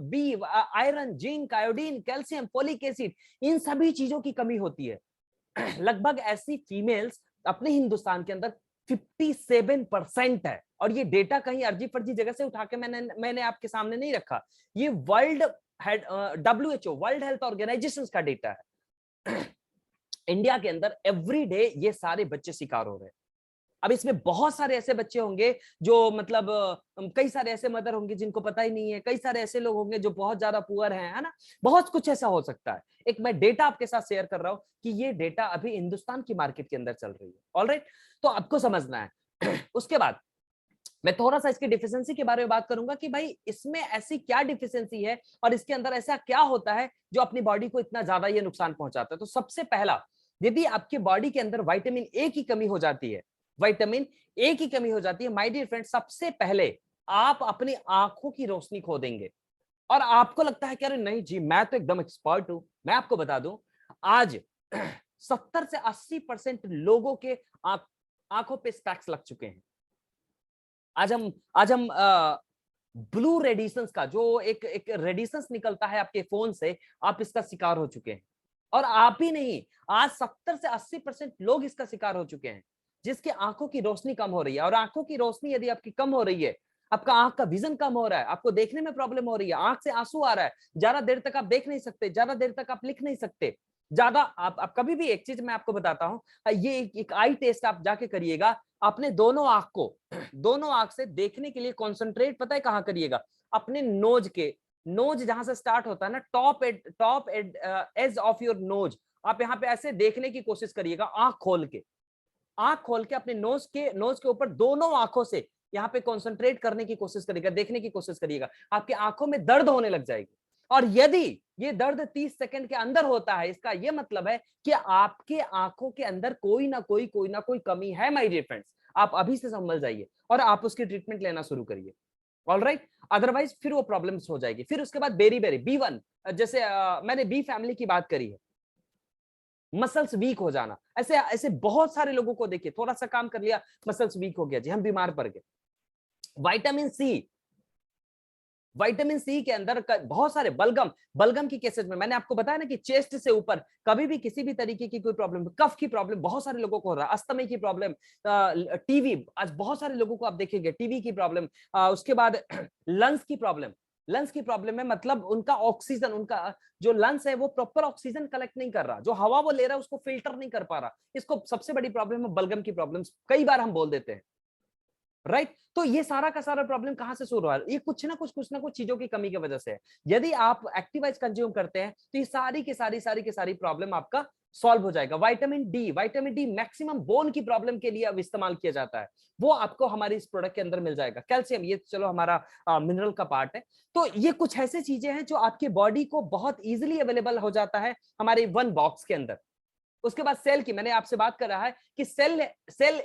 S1: B, iron, zinc, iodine, calcium, folic acid, इन सभी चीजों की कमी होती है। लगभग ऐसी फीमेल्स अपने हिंदुस्तान के अंदर 57% है। और ये डेटा कहीं अर्जी फर्जी जगह से उठा के मैंने आपके सामने नहीं रखा, ये world WHO, world health organisation data डेटा है। इंडिया के अंदर एवरी डे ये सारे बच्चे शिकार हो रहे हैं। अब इसमें बहुत सारे ऐसे बच्चे होंगे जो मतलब कई सारे ऐसे मदर होंगे जिनको पता ही नहीं है, कई सारे ऐसे लोग होंगे जो बहुत ज्यादा पुअर हैं, है ना, बहुत कुछ ऐसा हो सकता है। एक मैं डेटा आपके साथ शेयर कर रहा हूं कि ये डेटा अभी हिंदुस्तान की मार्केट के अंदर चल रही है। ऑलराइट, तो आपको समझना है। उसके बाद मैं थोड़ा सा इसकी डिफिशियंसी के बारे में बात करूंगा कि भाई इसमें ऐसी क्या डिफिशियंसी है और इसके अंदर ऐसा क्या होता है जो अपनी बॉडी को इतना ज्यादा ये नुकसान पहुंचाता है। तो सबसे पहला, यदि आपकी बॉडी के अंदर विटामिन ए की कमी हो जाती है, विटामिन ए की कमी हो जाती है, माय डियर फ्रेंड, सबसे पहले आप अपनी आंखों की रोशनी खो देंगे। और आपको लगता है कि अरे नहीं जी, मैं तो एकदम एक्सपर्ट हूं। मैं आपको बता दूं, आज 70 से 80% लोगों के आंखों पे स्टैक्स लग चुके हैं। आज हम ब्लू रेडिएशंस का जो एक रेडिएशंस निकलता है आपके फोन से, आप इसका शिकार हो चुके हैं। और आप ही नहीं, आज 70 से 80% लोग इसका शिकार हो चुके हैं, जिसके आंखों की रोशनी कम हो रही है। और आंखों की रोशनी यदि आपकी कम हो रही है, आपका आंख का विजन कम हो रहा है, आपको देखने में प्रॉब्लम हो रही है, आंख से आंसू आ रहा है, ज्यादा देर तक आप देख नहीं सकते, ज्यादा देर तक आप लिख नहीं सकते, ज्यादा आप कभी भी, एक चीज मैं आपको बताता हूं, ये एक आई टेस्ट आप जाके करिएगा। अपने दोनों आंख को, दोनों आंख से देखने के लिए कॉन्सेंट्रेट पता है कहां करिएगा? अपने नोज के, नोज जहां से स्टार्ट होता है ना, top edge of your nose, आप यहाँ पे ऐसे देखने की कोशिश करिएगा, आंख खोल के, आंख खोल के अपने नोज के ऊपर दोनों आंखों से यहाँ पे कॉन्सेंट्रेट करने की कोशिश करिएगा, देखने की कोशिश करिएगा। आपकी आंखों में दर्द होने लग जाएगी। और यदि ये दर्द 30 सेकंड के अंदर होता है, इसका ये मतलब है कि आपके आंखों के अंदर कोई ना कोई कमी है माय डियर फ्रेंड्स। आप अभी से संभल जाइए और आप उसकी ट्रीटमेंट लेना शुरू करिए। ऑलराइट, अदरवाइज फिर वो प्रॉब्लम्स हो जाएगी। फिर उसके बाद बेरी बेरी B1, जैसे मैंने बी फैमिली की बात करी है, मसल्स वीक हो जाना, ऐसे ऐसे बहुत सारे लोगों को देखिए, थोड़ा सा काम कर लिया, मसल्स वीक हो गया जी, हम बीमार पड़ गए। विटामिन सी, विटामिन सी के अंदर बहुत सारे बलगम, बलगम की केसेस में मैंने आपको बताया ना कि चेस्ट से ऊपर कभी भी किसी भी तरीके की कोई प्रॉब्लम, कफ की प्रॉब्लम बहुत सारे लोगों को हो रहा है, अस्थमा की प्रॉब्लम, टीवी, आज बहुत सारे लोगों को आप देखेंगे टीवी की प्रॉब्लम, उसके बाद लंग्स की प्रॉब्लम। लंग्स की प्रॉब्लम है मतलब उनका ऑक्सीजन, उनका जो लंग्स है वो प्रॉपर ऑक्सीजन कलेक्ट नहीं कर रहा, जो हवा वो ले रहा है उसको फिल्टर नहीं कर पा रहा। इसको सबसे बड़ी प्रॉब्लम है बलगम की प्रॉब्लम, कई बार हम बोल देते हैं, राइट। तो ये सारा का सारा प्रॉब्लम कहां से शुरू हो रहा है? ये कुछ ना कुछ चीजों की कमी की वजह से है। यदि आप एक्टिवाइज कंज्यूम करते हैं तो ये सारी की सारी प्रॉब्लम आपका सॉल्व हो जाएगा। विटामिन डी मैक्सिमम बोन की प्रॉब्लम के लिए अब इस्तेमाल किया जाता है, वो आपको हमारी इस प्रोडक्ट के अंदर मिल जाएगा। कैल्शियम, ये चलो हमारा मिनरल का पार्ट है। तो ये कुछ ऐसी चीजें हैं जो आपकी बॉडी को बहुत इजीली अवेलेबल हो जाता है हमारे वन बॉक्स के अंदर। उसके बाद सेल की, मैंने आपसे बात कर रहा है कि सेल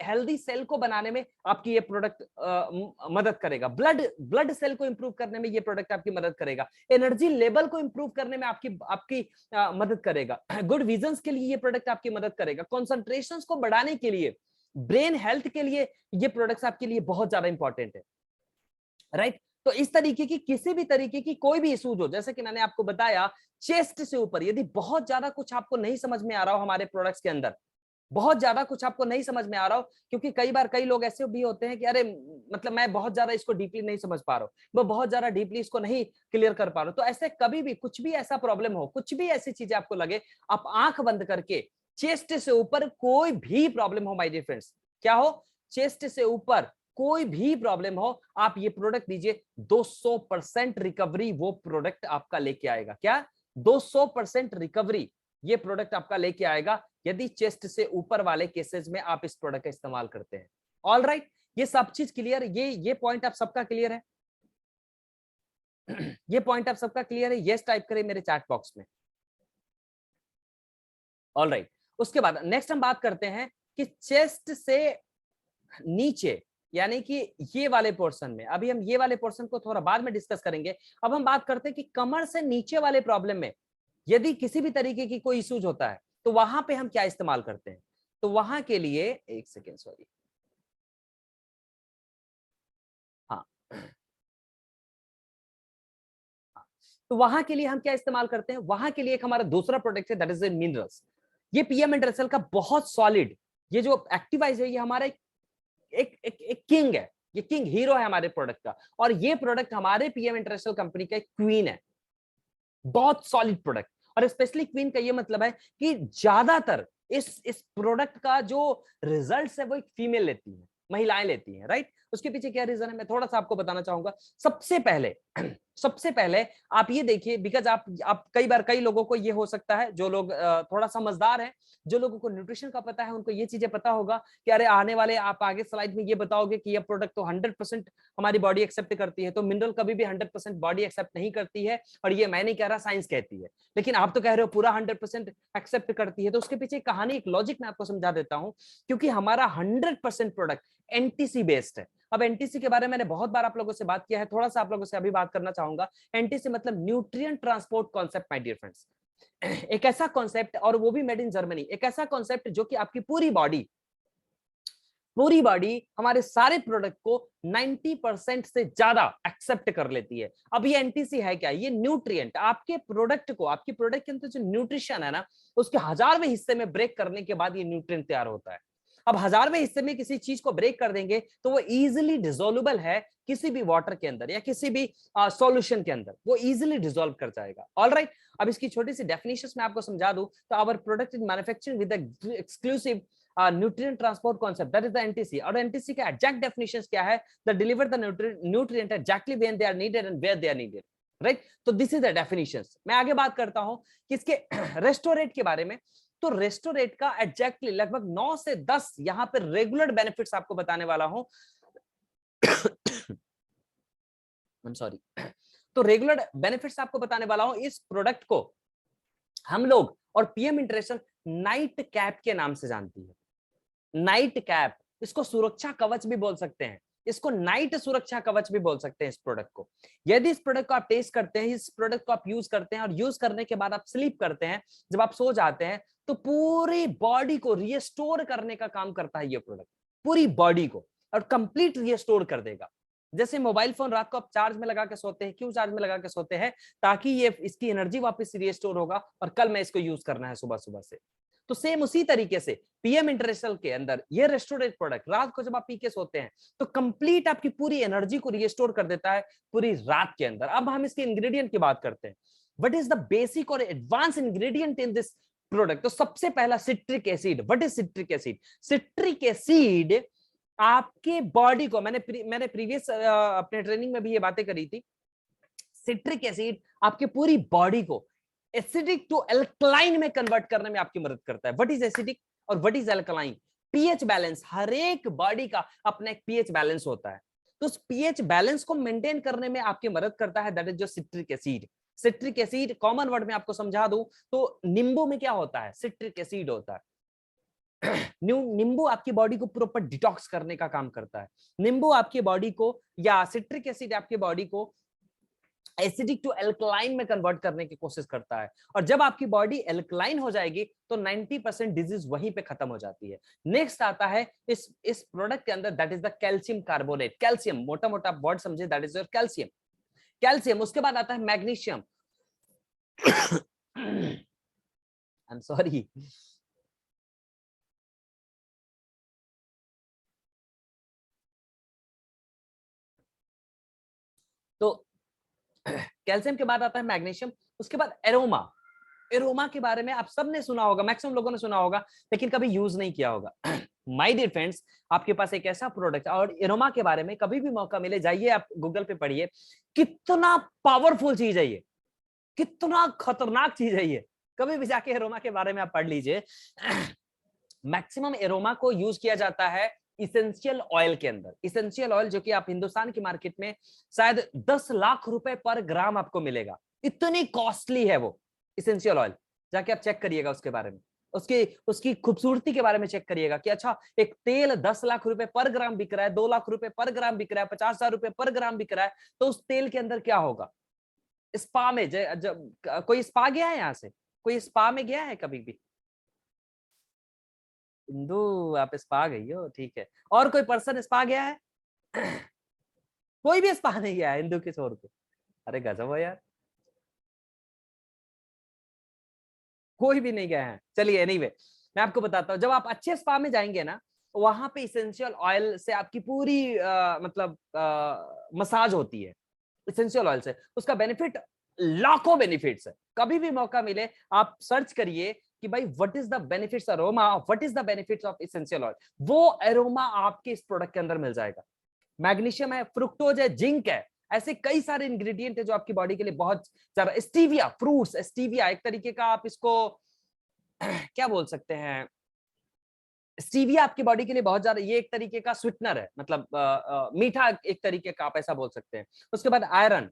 S1: हेल्दी सेल को बनाने में आपकी ये प्रोडक्ट मदद करेगा। ब्लड सेल को इंप्रूव करने में ये प्रोडक्ट आपकी मदद करेगा। एनर्जी लेवल को इंप्रूव करने में आपकी मदद करेगा। गुड विजन्स के लिए ये प्रोडक्ट आपकी मदद करेगा। कॉन्सेंट्रेशन को बढ़ाने के लिए, ब्रेन हेल्थ के लिए ये प्रोडक्ट्स आपके लिए बहुत ज्यादा इंपॉर्टेंट है, राइट। तो इस तरीके की किसी भी तरीके की कोई भी इशूज हो, जैसे कि मैंने आपको बताया, चेस्ट से ऊपर यदि बहुत ज्यादा कुछ आपको नहीं समझ में आ रहा हो हमारे प्रोडक्ट्स के अंदर, बहुत ज्यादा कुछ आपको नहीं समझ में आ रहा हो, क्योंकि कई बार कई लोग ऐसे भी होते हैं कि अरे मतलब मैं बहुत ज्यादा इसको डीपली नहीं समझ पा रहा हूँ, मैं बहुत ज्यादा डीपली इसको नहीं क्लियर कर पा रहा हूँ। तो ऐसे कभी भी कुछ भी ऐसा प्रॉब्लम हो, कुछ भी ऐसी चीजें आपको लगे, आप आंख बंद करके चेस्ट से ऊपर कोई भी प्रॉब्लम हो माय डियर फ्रेंड्स, क्या हो, चेस्ट से ऊपर कोई भी प्रॉब्लम हो, आप ये प्रोडक्ट दीजिए, 200% रिकवरी वो प्रोडक्ट आपका लेके आएगा। क्या? 200% रिकवरी ये प्रोडक्ट आपका लेके आएगा यदि चेस्ट से ऊपर वाले केसेस में आप इस प्रोडक्ट का इस्तेमाल करते हैं। ऑल राइट, ये सब चीज क्लियर, ये पॉइंट आप सबका क्लियर है? ये पॉइंट आप सबका क्लियर है? यस टाइप करें मेरे चैट बॉक्स में। ऑल राइट, उसके बाद नेक्स्ट हम बात करते हैं कि चेस्ट से नीचे, यानी कि ये वाले पोर्शन में, अभी हम ये वाले पोर्शन को थोड़ा बाद में डिस्कस करेंगे। अब हम बात करते हैं कि कमर से नीचे वाले प्रॉब्लम में यदि किसी भी तरीके की कोई इश्यूज होता है तो वहां पे हम क्या इस्तेमाल करते हैं। तो वहां के लिए एक सेकेंड, सॉरी, हाँ, तो वहां के लिए हम क्या इस्तेमाल करते हैं, वहां के लिए एक हमारा दूसरा प्रोडक्ट है, दैट इज मिनरल्स। ये पीएम इंटरसेल का बहुत सॉलिड, ये जो एक्टिवाइज है, ये हमारा एक किंग है, ये किंग हीरो है हमारे प्रोडक्ट का। और ये प्रोडक्ट हमारे पीएम इंटरनेशनल कंपनी का एक क्वीन है, बहुत सॉलिड प्रोडक्ट। और स्पेशली क्वीन का ये मतलब है कि ज्यादातर इस प्रोडक्ट का जो रिजल्ट्स है वो एक फीमेल लेती है। महिलाएं लेती हैं, राइट। उसके पीछे क्या रीजन है मैं थोड़ा सा आपको बताना चाहूंगा। सबसे पहले आप ये देखिए, बिकॉज आप कई बार कई लोगों को ये हो सकता है, जो लोग थोड़ा समझदार हैं, जो लोगों को न्यूट्रिशन का पता है, उनको ये चीजें पता होगा कि अरे आने वाले आप आगे स्लाइड में ये बताओगे कि ये प्रोडक्ट तो 100% हमारी बॉडी एक्सेप्ट करती है, तो मिनरल कभी भी 100% बॉडी एक्सेप्ट नहीं करती है, और ये मैं नहीं कह रहा, साइंस कहती है। लेकिन आप तो कह रहे हो पूरा 100% एक्सेप्ट करती है, तो उसके पीछे एक कहानी, एक लॉजिक मैं आपको समझा देता हूं। क्योंकि हमारा 100% प्रोडक्ट एनटीसी बेस्ड है। अब एनटीसी के बारे में मैंने बहुत बार आप लोगों से बात किया है, थोड़ा सा आप लोगों से अभी बात करना चाहूंगा। एनटीसी मतलब nutrient transport concept, my dear friends. एक ऐसा कॉन्सेप्ट, और वो भी मेड इन जर्मनी, एक ऐसा कॉन्सेप्ट जो कि आपकी पूरी बॉडी हमारे सारे प्रोडक्ट को 90% से ज्यादा एक्सेप्ट कर लेती है। अब ये एनटीसी है क्या? ये न्यूट्रिएंट आपके प्रोडक्ट को, आपके प्रोडक्ट के अंदर जो न्यूट्रिशन है ना, उसके 1000वें हिस्से में ब्रेक करने के बाद ये न्यूट्रिएंट तैयार होता है। अब 1000वें हिस्से में किसी चीज को ब्रेक कर देंगे तो वो इजीली डिसोल्युबल है किसी भी वाटर के अंदर या किसी भी सॉल्यूशन के अंदर, वो इजीली डिसॉल्व कर जाएगा। ऑलराइट, अब इसकी छोटी सी डेफिनेशन मैं आपको समझा दूं तो our product is manufacturing with exclusive nutrient transport concept, that is the NTC. और NTC का एग्जैक्ट डेफिनेशंस क्या है? The deliver the nutrient exactly when they are needed and where they are needed, right? तो this is the definitions. मैं आगे बात करता हूं कि इसके रेस्टोरेट के बारे में। तो रेस्टोरेट का एग्जैक्टली लगभग 9 से 10 यहां पे रेगुलर बेनिफिट्स आपको बताने वाला हूं। I'm sorry. तो रेगुलर बेनिफिट्स आपको बताने वाला हूं। इस प्रोडक्ट को हम लोग और पीएम इंटरनेशनल नाइट कैप के नाम से जानती है। नाइट कैप, इसको सुरक्षा कवच भी बोल सकते हैं, इसको नाइट सुरक्षा कवच भी बोल सकते हैं इस प्रोडक्ट को। यदि इस प्रोडक्ट को आप टेस्ट करते हैं, इस प्रोडक्ट को आप यूज करते हैं और यूज करने के बाद आप स्लीप करते हैं, जब आप सो जाते हैं, तो पूरी बॉडी को रिस्टोर करने का काम करता है ये प्रोडक्ट, पूरी बॉडी को, और कंप्लीट रिस्टोर कर देगा। जैसे मोबाइल फोन रात को आप चार्ज में लगा के सोते हैं, क्यों चार्ज में लगा के सोते हैं? ताकि ये इसकी एनर्जी वापस रिस्टोर होगा और कल मैं इसको यूज करना है सुबह सुबह से। तो सेम उसी तरीके से पीएम इंटरनेशनल के अंदर ये रेस्टोरेंट प्रोडक्ट रात को जब आप पी के सोते हैं तो कंप्लीट आपकी पूरी एनर्जी को रिस्टोर कर देता है पूरी रात के अंदर। अब हम इसके इंग्रेडिएंट की बात करते हैं। व्हाट इज द बेसिक और advance ingredient in this product? तो सबसे पहला citric acid. What is citric acid? Citric acid आपके बॉडी को, मैंने प्रीवियस अपने ट्रेनिंग में भी ये बातें करी थी। सिट्रिक एसिड आपके पूरी बॉडी को एसिडिक टू एल्कलाइन में कन्वर्ट करने में आपकी मदद करता है। व्हाट इज एसिडिक और what is alkaline? PH balance, हर एक बॉडी का अपना एक पीएच बैलेंस होता है, तो उस पीएच बैलेंस को मेंटेन करने में आपकी मदद करता है, दैट इज जो citric acid. Citric acid common word में आपको समझा दूं तो नींबू में क्या होता है? सिट्रिक एसिड होता है। नींबू आपकी बॉडी को प्रॉपर डिटॉक्स करने का काम करता है। नींबू आपकी बॉडी को, या सिट्रिक एसिड आपकी बॉडी को एसिडिक टू एल्कलाइन में कन्वर्ट करने की कोशिश करता है, और जब आपकी बॉडी एल्कलाइन हो जाएगी तो 90% डिजीज वहीं पे खत्म हो जाती है। नेक्स्ट आता है इस प्रोडक्ट के अंदर, that is the calcium carbonate. Calcium मोटा मोटा वर्ड समझे, that is your calcium. Calcium, उसके बाद आता है मैग्नीशियम। आई एम सॉरी, तो कैल्शियम के बाद आता है मैग्नीशियम, उसके बाद एरोमा। एरोमा के बारे में आप सबने सुना होगा, मैक्सिमम लोगों ने सुना होगा, लेकिन कभी यूज नहीं किया होगा। माय डियर फ्रेंड्स, आपके पास एक ऐसा प्रोडक्ट, और एरोमा के बारे में कभी भी मौका मिले जाइए आप गूगल पे पढ़िए, कितना पावरफुल चीज है ये, कितना खतरनाक चीज है ये। कभी भी जाके एरोमा के बारे में आप पढ़ लीजिए। मैक्सिमम एरोमा को यूज किया जाता है इसेंशियल ऑयल के अंदर। इसेंशियल ऑयल जो कि आप हिंदुस्तान की मार्केट में शायद 10 लाख रुपए पर ग्राम आपको मिलेगा, इतनी कॉस्टली है वो इसेंशियल ऑयल। जाके आप चेक करिएगा उसके बारे में, उसकी खूबसूरती के बारे में चेक करिएगा कि अच्छा एक तेल 10 लाख रुपए पर ग्राम बिक रहा है, 2 लाख रुपए पर ग्राम बिक रहा है, 50,000 रुपए पर ग्राम बिक रहा है, तो उस तेल के अंदर क्या होगा? स्पा में जब कोई स्पा गया है, यहाँ से कोई स्पा में गया है कभी भी? इंदू आप स्पा गई हो, ठीक है। और कोई पर्सन स्पा गया है? कोई भी स्पा नहीं गया है इंदू के छोर पे? अरे गजब है यार, कोई भी नहीं गया है। चलिए एनीवे, मैं आपको बताता हूँ, जब आप अच्छे स्पा में जाएंगे ना, वहां पे इसेंशियल ऑयल से आपकी पूरी मतलब मसाज होती है। इसेंशियल ऑयल से उसका बेनिफिट, लाखों बेनिफिट्स है। कभी भी मौका मिले आप सर्च करिए कि भाई what is the benefits aroma, what is the benefits of essential oil, वो अरोमा आपके इस प्रोडक्ट के अंदर मिल जाएगा। मैग्नीशियम है, फ्रुक्टोज है, जिंक है, ऐसे कई सारे इंग्रेडिएंट है जो आपकी बॉडी के लिए बहुत ज्यादा। स्टीविया फ्रूट्स, स्टीविया एक तरीके का आप इसको क्या बोल सकते हैं, स्टीविया आपकी बॉडी के लिए बहुत ज्यादा, ये एक तरीके का स्वीटनर है, मतलब मीठा एक तरीके का आप ऐसा बोल सकते हैं। उसके बाद आयरन,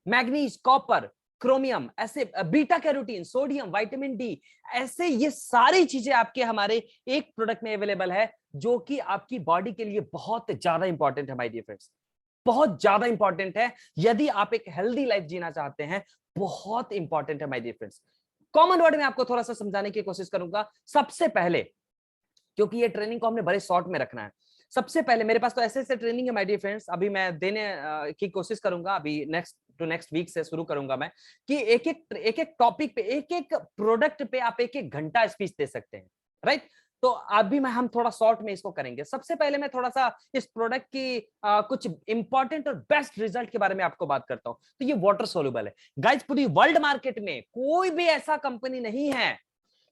S1: मैग्नीज, कॉपर, क्रोमियम, ऐसे beta carotene, sodium, vitamin D, ऐसे ये सारी चीजें आपके हमारे एक प्रोडक्ट में अवेलेबल है, जो कि आपकी बॉडी के लिए बहुत ज्यादा इंपॉर्टेंट है माय डियर फ्रेंड्स, बहुत ज्यादा इंपॉर्टेंट है। यदि आप एक हेल्दी लाइफ जीना चाहते हैं, बहुत इंपॉर्टेंट है my dear friends. Common word में आपको थोड़ा सा समझाने की कोशिश करूंगा। सबसे पहले, क्योंकि ये ट्रेनिंग को हमने बड़े शॉर्ट में रखना है, सबसे पहले मेरे पास तो ऐसे ऐसे ट्रेनिंग है माय डियर फ्रेंड्स, अभी मैं देने की कोशिश करूंगा, अभी नेक्स्ट वीक से शुरू करूंगा मैं, कि एक एक टॉपिक पे, एक एक प्रोडक्ट पे आप एक एक घंटा स्पीच दे सकते हैं, राइट। तो अभी हम थोड़ा शॉर्ट में इसको करेंगे। सबसे पहले मैं थोड़ा सा इस प्रोडक्ट की कुछ इंपॉर्टेंट और बेस्ट रिजल्ट के बारे में आपको बात करता हूं। तो ये वाटर सोल्यूबल है गाइस, पूरी वर्ल्ड मार्केट में कोई भी ऐसा कंपनी नहीं है,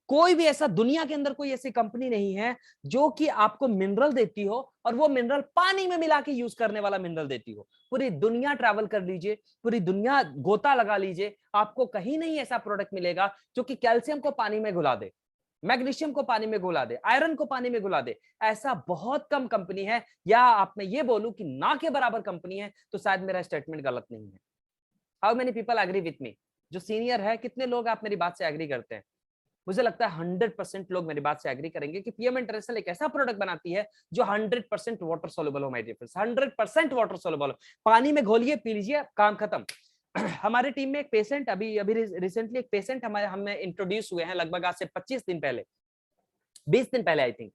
S1: कोई भी ऐसा दुनिया के अंदर कोई ऐसी कंपनी नहीं है जो कि आपको मिनरल देती हो और वो मिनरल पानी में मिला के यूज करने वाला मिनरल देती हो। पूरी दुनिया ट्रैवल कर लीजिए, पूरी दुनिया गोता लगा लीजिए, आपको कहीं नहीं ऐसा प्रोडक्ट मिलेगा जो कि कैल्शियम को पानी में घुला दे, मैग्नीशियम को पानी में घुला दे, आयरन को पानी में घुला दे। ऐसा बहुत कम कंपनी है, या आप मैं ये बोलूं कि ना के बराबर कंपनी है, तो शायद मेरा स्टेटमेंट गलत नहीं है। How many people agree with me? जो सीनियर है, कितने लोग आप मेरी बात से एग्री करते हैं? मुझे लगता है 100% लोग मेरी बात से एग्री करेंगे कि पीएम इंटरनेशनल एक ऐसा प्रोडक्ट बनाती है जो 100% वाटर सोल्यूबल हो my dear friends, 100% water soluble हो। पानी में घोलिए, पी लीजिए, काम खत्म। हमारे टीम में एक पेशेंट, अभी अभी रिसेंटली एक पेशेंट हमारे हमें इंट्रोड्यूस हुए हैं, लगभग आज से 25 दिन पहले, 20 दिन पहले आई थिंक।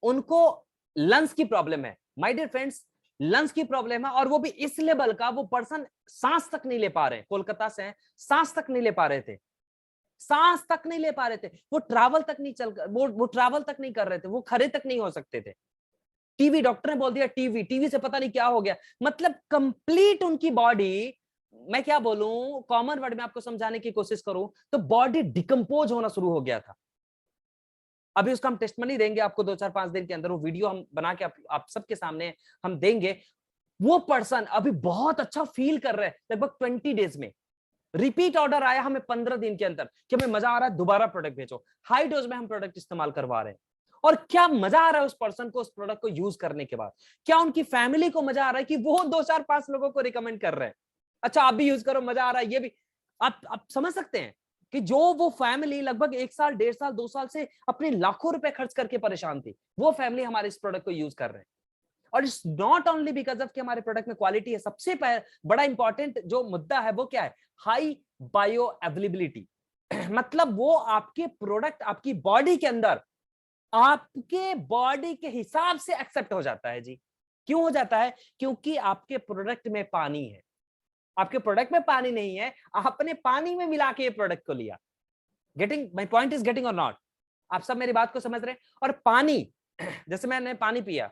S1: उनको लंग्स की प्रॉब्लम है माय डियर फ्रेंड्स, लंग्स की प्रॉब्लम है, और वो भी इस लेवल का, वो पर्सन सांस तक नहीं ले पा रहे हैं, कोलकाता से हैं, सांस तक नहीं ले पा रहे थे, सांस तक नहीं ले पा रहे थे, वो ट्रैवल तक नहीं चल, वो ट्रैवल तक नहीं कर रहे थे, वो खड़े तक नहीं हो सकते थे। टीवी, डॉक्टर ने बोल दिया टीवी, टीवी से पता नहीं क्या हो गया, मतलब कंप्लीट उनकी बॉडी, मैं क्या बोलूं, कॉमन वर्ड में आपको समझाने की कोशिश करूं तो बॉडी डिकम्पोज होना शुरू हो गया था। अभी उसका हम टेस्टमनी देंगे आपको 2-4-5 दिन के अंदर, वो वीडियो हम बना के आप सबके सामने हम देंगे। वो पर्सन अभी बहुत अच्छा फील कर रहे हैं, लगभग 20 डेज में। रिपीट ऑर्डर आया हमें 15 दिन के अंदर कि हमें मजा आ रहा है, दोबारा प्रोडक्ट भेजो। हाई डोज में हम प्रोडक्ट इस्तेमाल करवा रहे हैं, और क्या मजा आ रहा है उस पर्सन को उस प्रोडक्ट को यूज करने के बाद, क्या उनकी फैमिली को मजा आ रहा है कि वो 2-4-5 लोगों को रिकमेंड कर रहे हैं, अच्छा आप भी यूज करो, मजा आ रहा है। ये भी आप समझ सकते हैं कि जो वो फैमिली लगभग 1 साल, 1.5 साल, 2 साल से अपने लाखों रुपए खर्च करके परेशान थी, वो फैमिली हमारे इस प्रोडक्ट को यूज कर रहे हैं। और it's not only because of कि हमारे प्रोडक्ट में क्वालिटी है, सबसे बड़ा इंपॉर्टेंट जो मुद्दा है वो क्या है, हाई बायो अवेलेबिलिटी। मतलब वो आपके प्रोडक्ट आपकी बॉडी के अंदर, आपके बॉडी के हिसाब से एक्सेप्ट हो जाता है जी। क्यों हो जाता है? क्योंकि आपके प्रोडक्ट में पानी है, आपके प्रोडक्ट में पानी नहीं है, आपने पानी में मिला के ये प्रोडक्ट को लिया। Getting my point is getting और नॉट? आप सब मेरी बात को समझ रहे हैं? और पानी, जैसे मैंने पानी पिया,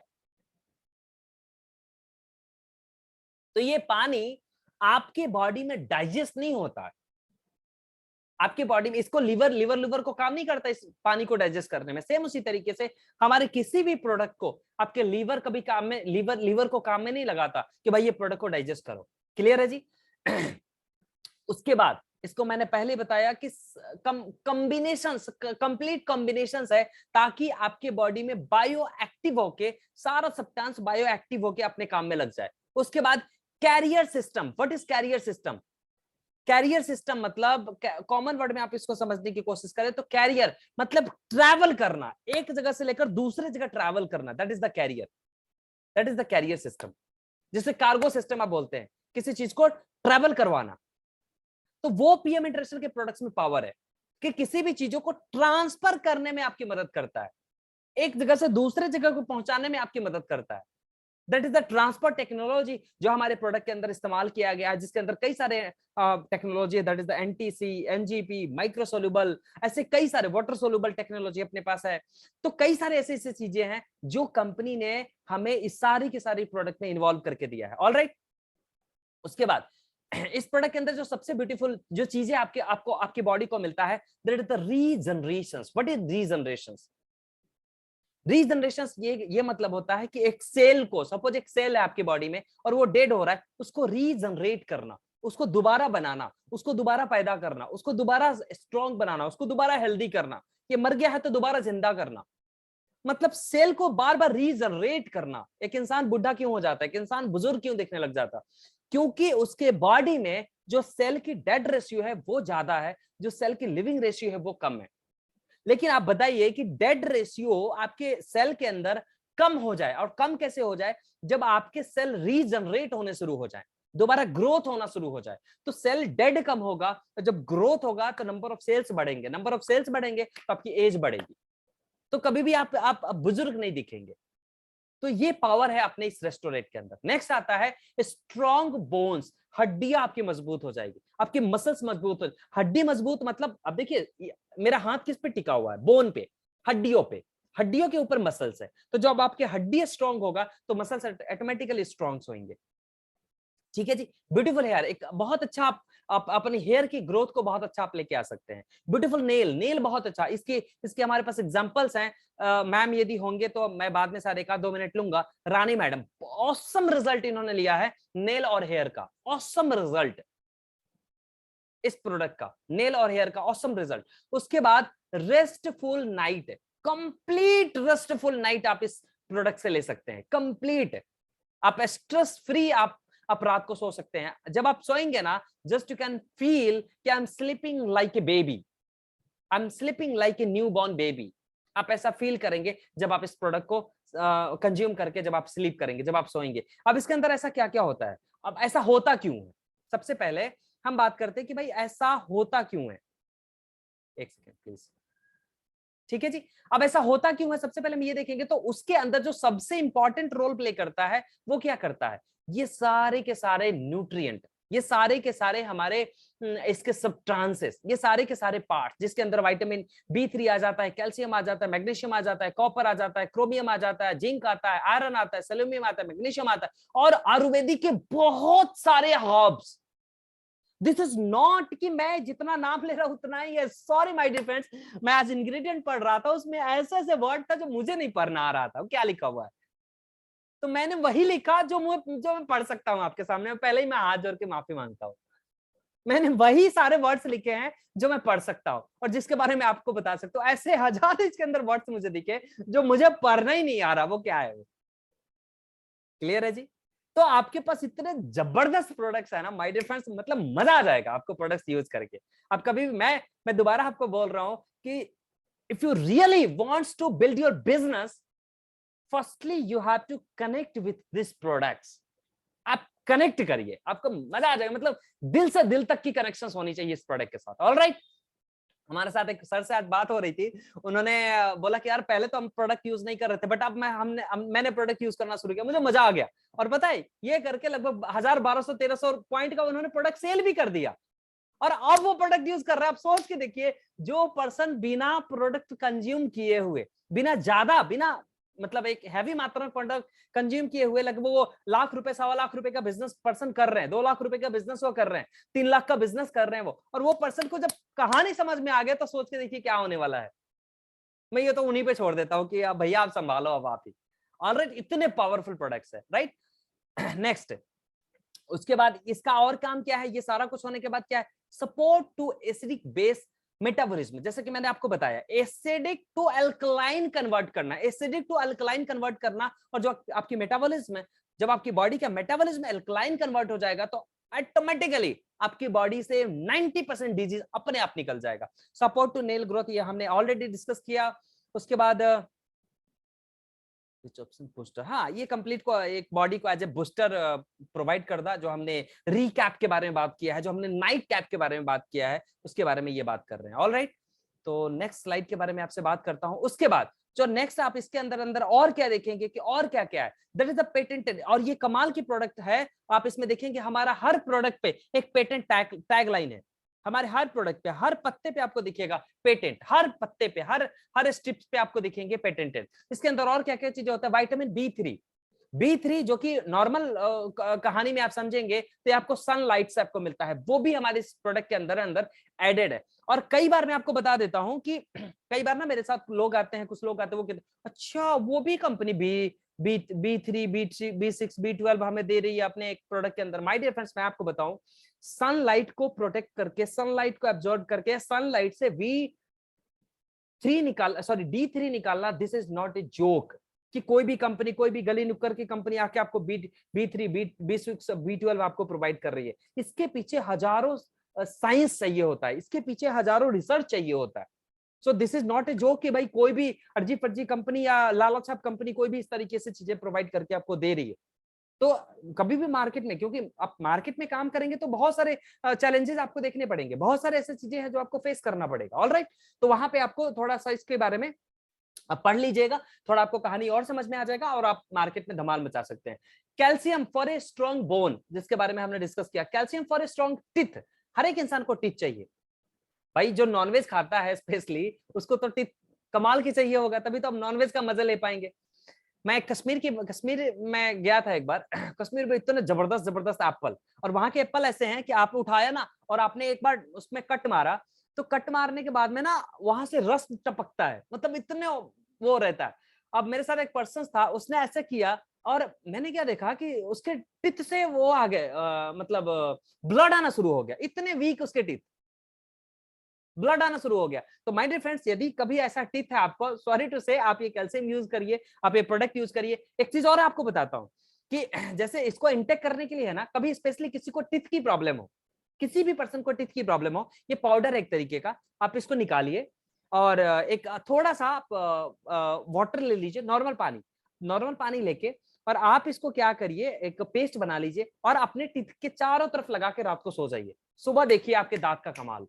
S1: तो ये पानी आपके बॉडी में डाइजेस्ट नहीं होता है, आपके बॉडी में इसको लिवर को काम नहीं करता इस पानी को डाइजेस्ट करने में। सेम उसी तरीके से हमारे किसी भी प्रोडक्ट को आपके लीवर कभी काम में, लीवर को काम में नहीं लगाता कि भाई ये प्रोडक्ट को डाइजेस्ट करो। क्लियर है जी? उसके बाद इसको मैंने पहले बताया कि कॉम्बिनेशंस, कंप्लीट कॉम्बिनेशंस है, ताकि आपके बॉडी में बायो एक्टिव होके सारा सब्सटेंस बायो एक्टिव होके अपने काम में लग जाए। उसके बाद carrier system. What is carrier system? Carrier system मतलब, कॉमन वर्ड में आप इसको समझने की कोशिश करें तो कैरियर मतलब ट्रैवल करना, एक जगह से लेकर दूसरे जगह ट्रैवल करना, that is the carrier, that is the carrier system. जिसे कार्गो सिस्टम आप बोलते हैं, किसी चीज को ट्रैवल करवाना। तो वो पीएम इंटरनेशनल के प्रोडक्ट्स में पावर है कि किसी भी चीजों को ट्रांसफर करने में आपकी मदद करता है, एक जगह से दूसरे जगह को पहुंचाने में आपकी मदद करता है। That is the transport technology जो हमारे प्रोडक्ट के अंदर इस्तेमाल किया गया है, जिसके अंदर कई सारे टेक्नोलॉजी है। That is the NTC, NGP, microsoluble, ऐसे कई सारे वाटर सोल्यूबल टेक्नोलॉजी अपने पास है। तो कई सारे ऐसे ऐसे चीजें हैं जो कंपनी ने हमें इस सारी की सारी प्रोडक्ट में इन्वॉल्व करके दिया है। ऑलराइट, उसके बाद इस प्रोडक्ट के अंदर जो सबसे ब्यूटीफुल जो चीजें आपको आपकी बॉडी को मिलता है, that is the regeneration. What is regeneration? Regeneration ये मतलब होता है कि एक सेल को, सपोज एक सेल है आपकी बॉडी में और वो डेड हो रहा है, उसको रीजनरेट करना, उसको दोबारा बनाना, उसको दोबारा पैदा करना, उसको दोबारा स्ट्रॉन्ग बनाना, उसको दोबारा हेल्दी करना। ये मर गया है तो दोबारा जिंदा करना, मतलब सेल को बार बार रीजनरेट करना। एक इंसान बुढ़ा क्यों हो जाता है, एक इंसान बुजुर्ग क्यों दिखने लग जाता है? क्योंकि उसके बॉडी में जो सेल की डेड रेशियो है वो ज्यादा है, जो सेल की लिविंग रेशियो है वो कम है। लेकिन आप बताइए कि डेड रेशियो आपके सेल के अंदर कम हो जाए, और कम कैसे हो जाए? जब आपके सेल रीजनरेट होने शुरू हो जाए, दोबारा ग्रोथ होना शुरू हो जाए। तो सेल डेड कम होगा, तो जब ग्रोथ होगा तो नंबर ऑफ सेल्स बढ़ेंगे, नंबर ऑफ सेल्स बढ़ेंगे तो आपकी एज बढ़ेगी, तो कभी भी आप बुजुर्ग नहीं दिखेंगे। तो ये पावर है अपने इस रेस्टोरेंट के अंदर। नेक्स्ट आता है स्ट्रॉन्ग बोन्स, हड्डियां आपकी मजबूत हो जाएगी, आपकी मसल्स मजबूत हो। हड्डी मजबूत मतलब, अब देखिए मेरा हाथ किस पे टिका हुआ है? बोन पे, हड्डियों पे, हड्डियों के ऊपर मसल्स है। तो जब आपके हड्डी स्ट्रांग होगा तो मसल्स ऑटोमेटिकली स्ट्रांग होंगे। ठीक है जी, ब्यूटीफुल हेयर एक बहुत अच्छा, आप अपने हेयर की ग्रोथ को बहुत अच्छा आप लेके आ सकते हैं। ब्यूटीफुल नेल, नेल बहुत अच्छा, इसके हमारे पास एग्जांपल्स हैं। मैम यदि होंगे तो मैं बाद में शायद 1-2 मिनट लूंगा। रानी मैडम, ऑसम रिजल्ट इन्होंने लिया है नेल और हेयर का, ऑसम रिजल्ट इस प्रोडक्ट का, नेल और हेयर का ऑसम रिजल्ट। उसके बाद restful night, complete restful night आप इस प्रोडक्ट से ले सकते हैं, कंप्लीट। आप स्ट्रेस फ्री आप रात को सो सकते हैं। जब आप सोएंगे ना, जस्ट यू कैन फील कि I am sleeping like a baby, I am sleeping like a new born baby. आप ऐसा फील करेंगे जब आप इस प्रोडक्ट को कंज्यूम करके जब आप स्लीप करेंगे, जब आप सोएंगे। अब इसके अंदर ऐसा क्या क्या होता है, अब ऐसा होता क्यों है? सबसे पहले हम बात करते हैं कि भाई ऐसा होता क्यों है। एक सेकेंड प्लीज। ठीक है जी, अब ऐसा होता क्यों है, सबसे पहले हम ये देखेंगे। तो उसके अंदर जो सबसे इंपॉर्टेंट रोल प्ले करता है वो क्या करता है? ये सारे के सारे न्यूट्रिएंट, ये सारे के सारे हमारे इसके सब्सटेंसेस, ये सारे के सारे पार्ट जिसके अंदर विटामिन B3 आ जाता है, कैल्शियम आ जाता है, मैग्नीशियम आ जाता है, कॉपर आ जाता है, क्रोमियम आ जाता है, जिंक आता है, आयरन आता है, सेलेनियम आता है, मैग्नीशियम आता है, और आयुर्वेदिक के बहुत सारे हर्ब्स। दिस इज नॉट कि मैं जितना नाम ले रहा हूं उतना ही है, सॉरी माय डियर फ्रेंड्स। मैं आज इंग्रेडिएंट पढ़ रहा था, उसमें ऐसे ऐसे वर्ड था जो मुझे नहीं पढ़ना आ रहा था, क्या लिखा हुआ है, तो मैंने वही लिखा जो मैं पढ़ सकता हूं आपके सामने। पहले ही मैं हाथ जोड़ के माफी मांगता हूं, मैंने वही सारे वर्ड्स लिखे हैं जो मैं पढ़ सकता हूं और जिसके बारे में आपको बता सकता हूं। ऐसे हजार इसके अंदर वर्ड्स मुझे दिखे जो मुझे पढ़ना ही नहीं आ रहा, वो क्या है वो? क्लियर है जी? तो आपके पास इतने जबरदस्त प्रोडक्ट्स है ना माय डियर फ्रेंड्स, मतलब मजा आ जाएगा आपको प्रोडक्ट्स यूज करके। आप कभी भी, मैं दोबारा आपको बोल रहा हूं कि if you really wants to build your business, firstly you have to connect with this products. आप कनेक्ट करिए, आपको मजा आ जाएगा, मतलब दिल से दिल तक की कनेक्शंस होनी चाहिए इस प्रोडक्ट के साथ। ऑलराइट, हमारे साथ एक सर से आज बात हो रही थी, उन्होंने बोला कि यार पहले तो हम प्रोडक्ट यूज नहीं कर रहे थे, बट अब मैंने प्रोडक्ट यूज करना शुरू किया, मुझे मजा आ गया। और पता है ये करके लगभग 1000, 1200, 1300 पॉइंट का उन्होंने प्रोडक्ट सेल भी कर दिया, और अब वो प्रोडक्ट यूज कर रहा है। आप सोच के देखिए, जो पर्सन बिना प्रोडक्ट कंज्यूम किए हुए, बिना मतलब एक हैवी मात्रा में प्रोडक्ट कंज्यूम किए हुए, लगभग वो लाख रुपए, 1.25 लाख रुपए का बिजनेस पर्सन कर रहे हैं, 2 लाख रुपए का बिजनेस वो कर रहे हैं, 3 लाख का बिजनेस कर रहे हैं वो, और वो पर्सन को जब कहानी समझ में आ गया तो सोच के देखिए क्या होने वाला है। मैं ये तो उन्हीं पे छोड़ देता हूँ कि अब भैया आप संभालो, अब आप ही। ऑलराइट, इतने पावरफुल प्रोडक्ट्स है, राइट। नेक्स्ट, उसके बाद इसका और काम क्या है? ये सारा कुछ होने के बाद क्या है? Support to acidic base metabolism. जैसे कि मैंने आपको बताया, एसिडिक टू अल्कलाइन कन्वर्ट करना, एसिडिक टू अल्कलाइन कन्वर्ट करना, और जो आपकी मेटाबॉलिज्म है, जब आपकी बॉडी का मेटाबॉलिज्म अल्कलाइन कन्वर्ट हो जाएगा तो ऑटोमेटिकली आपकी बॉडी से 90% डिजीज अपने आप निकल जाएगा। सपोर्ट टू नेल ग्रोथ, ये हमने ऑलरेडी डिस्कस किया। उसके बाद ऑप्शन बूस्टर, हाँ, ये कंप्लीट को एक बॉडी को एज ए बूस्टर प्रोवाइड करता, जो हमने रीकैप के बारे में बात किया है, जो हमने नाइट कैप के बारे में बात किया है, उसके बारे में ये बात कर रहे हैं। ऑलराइट, तो नेक्स्ट स्लाइड के बारे में आपसे बात करता हूं। उसके बाद जो नेक्स्ट आप इसके अंदर अंदर और क्या देखेंगे कि और क्या क्या है, दैट इज द पेटेंटेड। और ये कमाल की प्रोडक्ट है, आप इसमें देखेंगे हमारा हर प्रोडक्ट पे एक पेटेंट टैग लाइन है। हमारे हर प्रोडक्ट पे, हर पत्ते पे आपको दिखेगा पेटेंट, हर पत्ते पे, हर स्ट्रिप्स पे आपको दिखेंगे पेटेंटेड। इसके अंदर और क्या क्या चीजें होता है? विटामिन B3, B3 जो कि नॉर्मल कहानी में आप समझेंगे तो आपको सनलाइट से आपको मिलता है, वो भी हमारे इस प्रोडक्ट के अंदर अंदर एडेड है। और कई बार मैं आपको बता देता हूं कि कई बार ना मेरे साथ लोग आते हैं, कुछ लोग आते हैं, वो कहते हैं अच्छा वो भी कंपनी B3 B6 B12 हमें दे रही है अपने एक प्रोडक्ट के अंदर। माय डियर फ्रेंड्स, मैं आपको बताऊं, सनलाइट को प्रोटेक्ट करके, सनलाइट को एब्जॉर्ब करके, सनलाइट से D3 निकालना, this is not a joke. कि कोई भी कंपनी, कोई भी गली नुक्कड़ की कंपनी आके आपको B3 B6 B12 आपको प्रोवाइड कर रही है, इसके पीछे हजारों साइंस चाहिए होता है, इसके पीछे हजारों रिसर्च चाहिए होता है। So this is not a joke कि भाई कोई भी अर्जी फर्जी कंपनी या लाला छाप कंपनी कोई भी इस तरीके से चीजें प्रोवाइड करके आपको दे रही है। तो कभी भी मार्केट में, क्योंकि आप मार्केट में काम करेंगे तो बहुत सारे चैलेंजेस आपको देखने पड़ेंगे, बहुत सारे ऐसे चीजें हैं जो आपको फेस करना पड़ेगा। ऑलराइट, तो वहां पे आपको थोड़ा सा इसके बारे में आप पढ़ लीजिएगा, थोड़ा आपको कहानी और समझ में आ जाएगा और आप मार्केट में धमाल मचा सकते हैं। Calcium for a strong bone, जिसके बारे में हमने डिस्कस किया। Calcium for a strong teeth, हर एक इंसान को टीथ चाहिए भाई। जो नॉनवेज खाता है स्पेशली, उसको तो टीथ कमाल की चाहिए होगा, तभी तो हम नॉनवेज का मजा ले पाएंगे। मैं कश्मीर में गया था एक बार। कश्मीर में इतने जबरदस्त जबरदस्त एप्पल, और वहां के एप्पल ऐसे हैं कि आपने उठाया ना और आपने एक बार उसमें कट मारा, तो कट मारने के बाद में ना वहां से रस टपकता है, मतलब इतने वो रहता है। अब मेरे साथ एक पर्सन था, उसने ऐसे किया और मैंने क्या देखा कि उसके टीथ से वो आ गए, मतलब ब्लड आना शुरू हो गया, इतने वीक उसके टीथ, ब्लड आना शुरू हो गया। तो माय डियर फ्रेंड्स, यदि कभी ऐसा टीथ है आपको, सॉरी टू से, आप ये कैल्शियम यूज करिए, आप ये प्रोडक्ट यूज करिए। एक चीज और आपको बताता हूँ कि जैसे इसको इंटेक करने के लिए है ना, कभी स्पेशली किसी को टीथ की प्रॉब्लम हो, किसी भी पर्सन को टीथ की प्रॉब्लम हो, ये पाउडर है एक तरीके का, आप इसको निकालिए और एक थोड़ा सा आप वाटर ले लीजिए, नॉर्मल पानी लेके, और आप इसको क्या करिए, एक पेस्ट बना लीजिए और अपने टीथ के चारों तरफ लगा के रात को सो जाइए। सुबह देखिए आपके दांत का कमाल।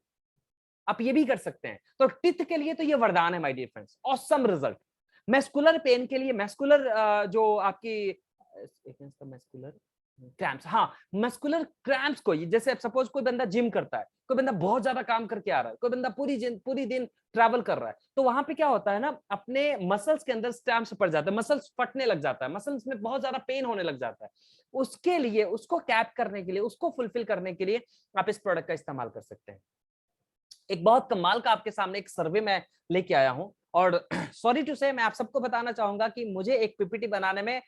S1: आप ये भी कर सकते हैं। तो टिथ के लिए तो ये वरदान है my dear friends, awesome result. Muscular pain के लिए, मैस्कुलर जो आपकी मैस्कुलर क्रैम्प्स, हाँ मैस्कुलर क्रैम्प्स को, जैसे सपोज कोई बंदा जिम करता है, कोई बंदा बहुत ज्यादा काम करके आ रहा है, कोई बंदा पूरी दिन ट्रैवल कर रहा है, तो वहां पे क्या होता है ना, अपने मसल्स के अंदर क्रैम्प्स पड़ जाता है, मसल्स फटने लग जाता है, मसल्स में बहुत ज्यादा पेन होने लग जाता है। उसके लिए, उसको कैप करने के लिए, उसको फुलफिल करने के लिए आप इस प्रोडक्ट का इस्तेमाल कर सकते हैं। एक बहुत कमाल का आपके सामने एक सर्वे मैं लेके आया हूं, और सॉरी टू से मैं आप सबको बताना चाहूंगा कि मुझे एक पीपीटी बनाने में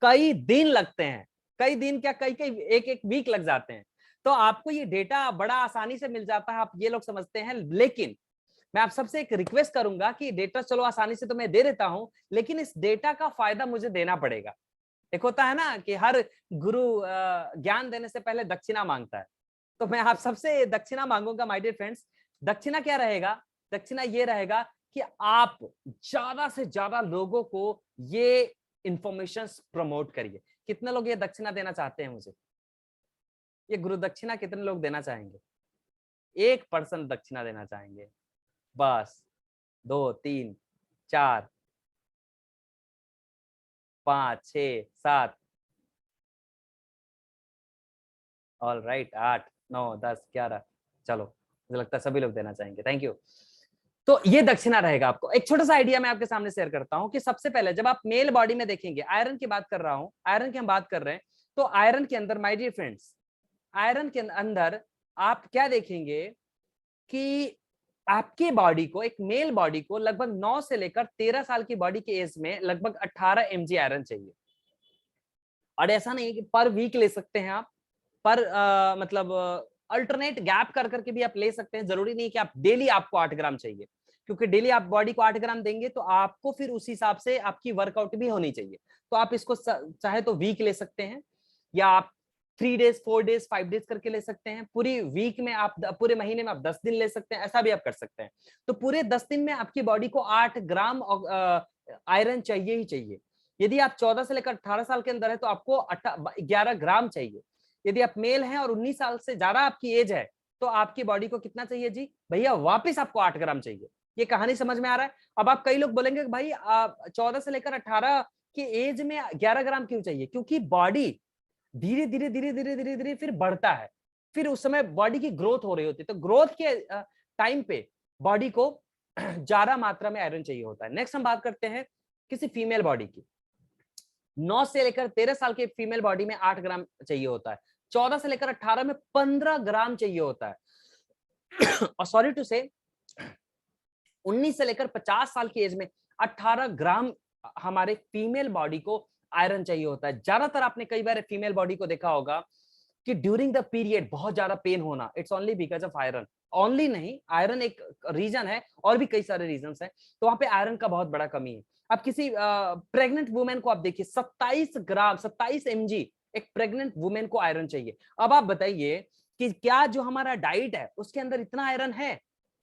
S1: कई दिन लगते हैं, कई दिन क्या, कई कई एक वीक लग जाते हैं। तो आपको ये डेटा बड़ा आसानी से मिल जाता है, आप ये लोग समझते हैं, लेकिन मैं आप सबसे एक रिक्वेस्ट करूंगा कि डेटा चलो आसानी से तो मैं दे देता हूं, लेकिन इस डेटा का फायदा मुझे देना पड़ेगा। एक होता है ना कि हर गुरु ज्ञान देने से पहले दक्षिणा मांगता है, तो मैं आप सबसे दक्षिणा मांगूंगा माय डियर फ्रेंड्स। दक्षिणा क्या रहेगा? दक्षिणा ये रहेगा कि आप ज्यादा से ज्यादा लोगों को ये इंफॉर्मेशन प्रमोट करिए। कितने लोग ये दक्षिणा देना चाहते हैं मुझे? ये गुरु दक्षिणा कितने लोग देना चाहेंगे? 1% दक्षिणा देना चाहेंगे बस। 2 3 4 5 6 7, ऑल राइट, 8 9 10 11, चलो मुझे लगता है सभी लोग देना चाहेंगे, थैंक यू। तो ये दक्षिणा रहेगा आपको। एक छोटा सा आइडिया मैं आपके सामने शेयर करता हूं कि सबसे पहले जब आप मेल बॉडी में देखेंगे, आयरन की बात कर रहा हूं, आयरन की हम बात कर रहे हैं, तो आयरन के अंदर माय डियर फ्रेंड्स, आयरन के अंदर आप क्या देखेंगे कि आपकी बॉडी को, एक मेल बॉडी को लगभग 9 से लेकर 13 साल की बॉडी के एज में लगभग 18 mg आयरन चाहिए। और ऐसा नहीं है कि पर वीक ले सकते हैं आप, पर मतलब अल्टरनेट गैप कर करके भी आप ले सकते हैं। जरूरी नहीं कि आप डेली आपको 8 ग्राम चाहिए, क्योंकि डेली आप बॉडी को 8 ग्राम देंगे तो आपको फिर उस हिसाब से आपकी वर्कआउट भी होनी चाहिए। तो आप इसको चाहे तो वीक ले सकते हैं, या आप 3 डेज 4 डेज 5 डेज करके ले सकते हैं। पूरी वीक में आप, पूरे महीने में आप 10 दिन ले सकते हैं, ऐसा भी आप कर सकते हैं। तो पूरे 10 दिन में आपकी बॉडी को 8 ग्राम आयरन चाहिए ही चाहिए। यदि आप 14 से लेकर 18 साल के अंदर है तो आपको 11 ग्राम चाहिए। यदि आप मेल हैं और 19 साल से ज्यादा आपकी एज है तो आपकी बॉडी को कितना चाहिए जी भैया? वापिस आपको 8 ग्राम चाहिए। ये कहानी समझ में आ रहा है? अब आप, कई लोग बोलेंगे कि भाई 14 से लेकर 18 की एज में 11 ग्राम क्यों चाहिए? क्योंकि बॉडी धीरे धीरे धीरे धीरे धीरे धीरे फिर बढ़ता है, फिर उस समय बॉडी की ग्रोथ हो रही होती है, तो ग्रोथ के टाइम पे बॉडी को ज्यादा मात्रा में आयरन चाहिए होता है। नेक्स्ट हम बात करते हैं किसी फीमेल बॉडी की। 9 से लेकर 13 साल के फीमेल बॉडी में 8 ग्राम चाहिए होता है, 14 से लेकर 18 में 15 ग्राम चाहिए होता है और सॉरी टू से 19 से लेकर 50 साल की एज में 18 ग्राम हमारे फीमेल बॉडी को आयरन चाहिए होता है। ज्यादातर आपने कई बार फीमेल बॉडी को देखा होगा कि ड्यूरिंग द पीरियड बहुत ज्यादा पेन होना, it's only because of iron. Only नहीं, आयरन एक रीजन है और भी कई सारे रीजन हैं, तो वहां पे आयरन का बहुत बड़ा कमी है। अब किसी प्रेग्नेंट वुमेन को आप देखिए 27 ग्राम 27 mg एक प्रेग्नेंट वुमेन को आयरन चाहिए। अब आप बताइए कि क्या जो हमारा डाइट है उसके अंदर इतना आयरन है?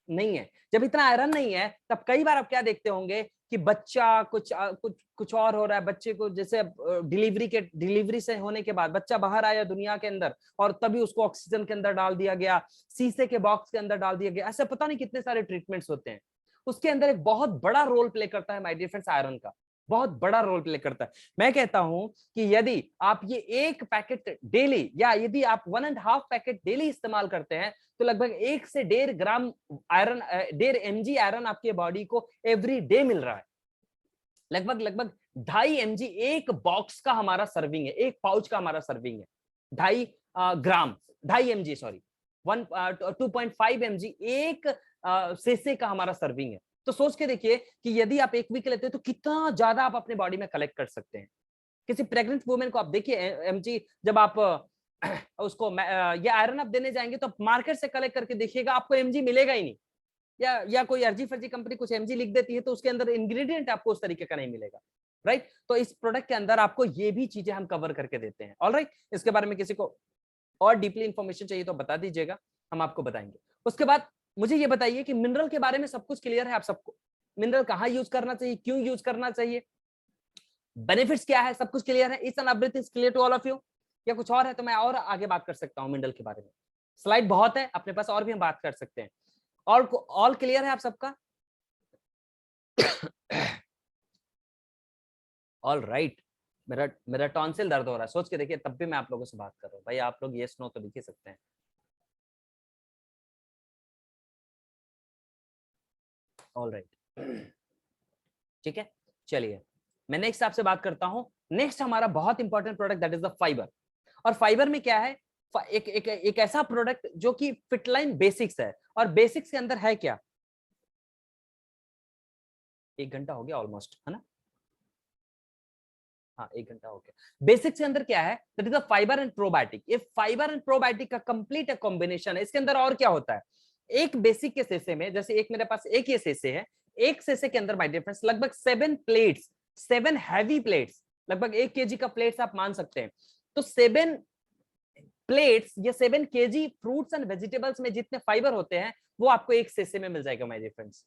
S1: नहीं है। जब इतना आयरन नहीं है तब कई बार आप क्या देखते होंगे कि बच्चा कुछ और हो रहा है, बच्चे को जैसे डिलीवरी से होने के बाद बच्चा बाहर आया दुनिया के अंदर और तभी उसको ऑक्सीजन के अंदर डाल दिया गया, शीशे के बॉक्स के अंदर डाल दिया गया, ऐसे पता नहीं कितने सारे ट्रीटमेंट्स होते हैं। उसके अंदर एक बहुत बड़ा रोल प्ले करता है माय डियर फ्रेंड्स, आयरन का बहुत बड़ा रोल प्ले करता है। मैं कहता हूं कि यदि आप ये एक पैकेट डेली या यदि आप 1.5 पैकेट डेली इस्तेमाल करते हैं तो लगभग 1 से 1.5 ग्राम आयरन, 1.5 mg आयरन आपके बॉडी को एवरी डे मिल रहा है। लगभग 2.5 mg एक बॉक्स का हमारा सर्विंग है, एक पाउच का हमारा सर्विंग है 2.5 ग्राम, 2.5 mg सॉरी 2.5 mg एक सेसे का हमारा सर्विंग है। तो सोच के देखिए कि यदि आप एक वीक लेते हैं तो कितना ज्यादा आप अपने बॉडी में कलेक्ट कर सकते हैं। किसी प्रेग्नेंट वुमेन को आप देखिए एमजी, जब आप उसको ये आयरन आप देने जाएंगे तो मार्केट से कलेक्ट करके देखिएगा आपको एमजी मिलेगा ही नहीं, या कोई अर्जी फर्जी कंपनी कुछ एमजी लिख देती है तो उसके अंदर इंग्रेडिएंट आपको उस तरीके का नहीं मिलेगा, राइट। तो इस प्रोडक्ट के अंदर आपको ये भी चीजें हम कवर करके देते हैं, ऑलराइट। इसके बारे में किसी को और डीपली इंफॉर्मेशन चाहिए तो बता दीजिएगा, हम आपको बताएंगे। उसके बाद मुझे ये बताइए कि मिनरल के बारे में सब कुछ क्लियर है आप सबको? मिनरल कहाँ यूज करना चाहिए, क्यों यूज करना चाहिए, बेनिफिट्स क्या है, सब कुछ क्लियर है? It's and everything clear to all of you? या कुछ और है तो मैं और आगे बात कर सकता हूँ मिनरल के बारे में? स्लाइड बहुत है अपने पास और भी हम बात कर सकते हैं। ऑल क्लियर है आप सबका? All right. मेरा टॉन्सिल दर्द हो रहा है, सोच के देखिए, तब भी मैं आप लोगों से बात कर रहा हूँ। भाई आप लोग यस नो तो लिख ही सकते हैं। ऑल राइट, ठीक है, चलिए मैं नेक्स्ट आपसे बात करता हूं। नेक्स्ट हमारा बहुत important product that is the fibre. और फाइबर में क्या है, एक ऐसा प्रोडक्ट जो कि फिटलाइन बेसिक्स है। और बेसिक्स के अंदर है क्या, 1 घंटा हो गया ऑलमोस्ट, है ना? हाँ 1 घंटा हो गया। बेसिक्स के अंदर क्या है, that is the fibre and probiotic. ये फाइबर एंड प्रोबायोटिक का कंप्लीट कॉम्बिनेशन है। इसके अंदर और क्या होता है, एक बेसिक के सेसे में, जैसे एक मेरे पास एक ये सेसे है, एक सेसे के अंदर माय डियर फ्रेंड्स लगभग 7 प्लेट्स, 7 हैवी प्लेट्स, लगभग 1 kg का प्लेट्स आप मान सकते हैं। तो 7 प्लेट्स या 7 kg फ्रूट्स एंड वेजिटेबल्स में जितने फाइबर होते हैं वो आपको एक सेसे में मिल जाएगा माय डियर फ्रेंड्स।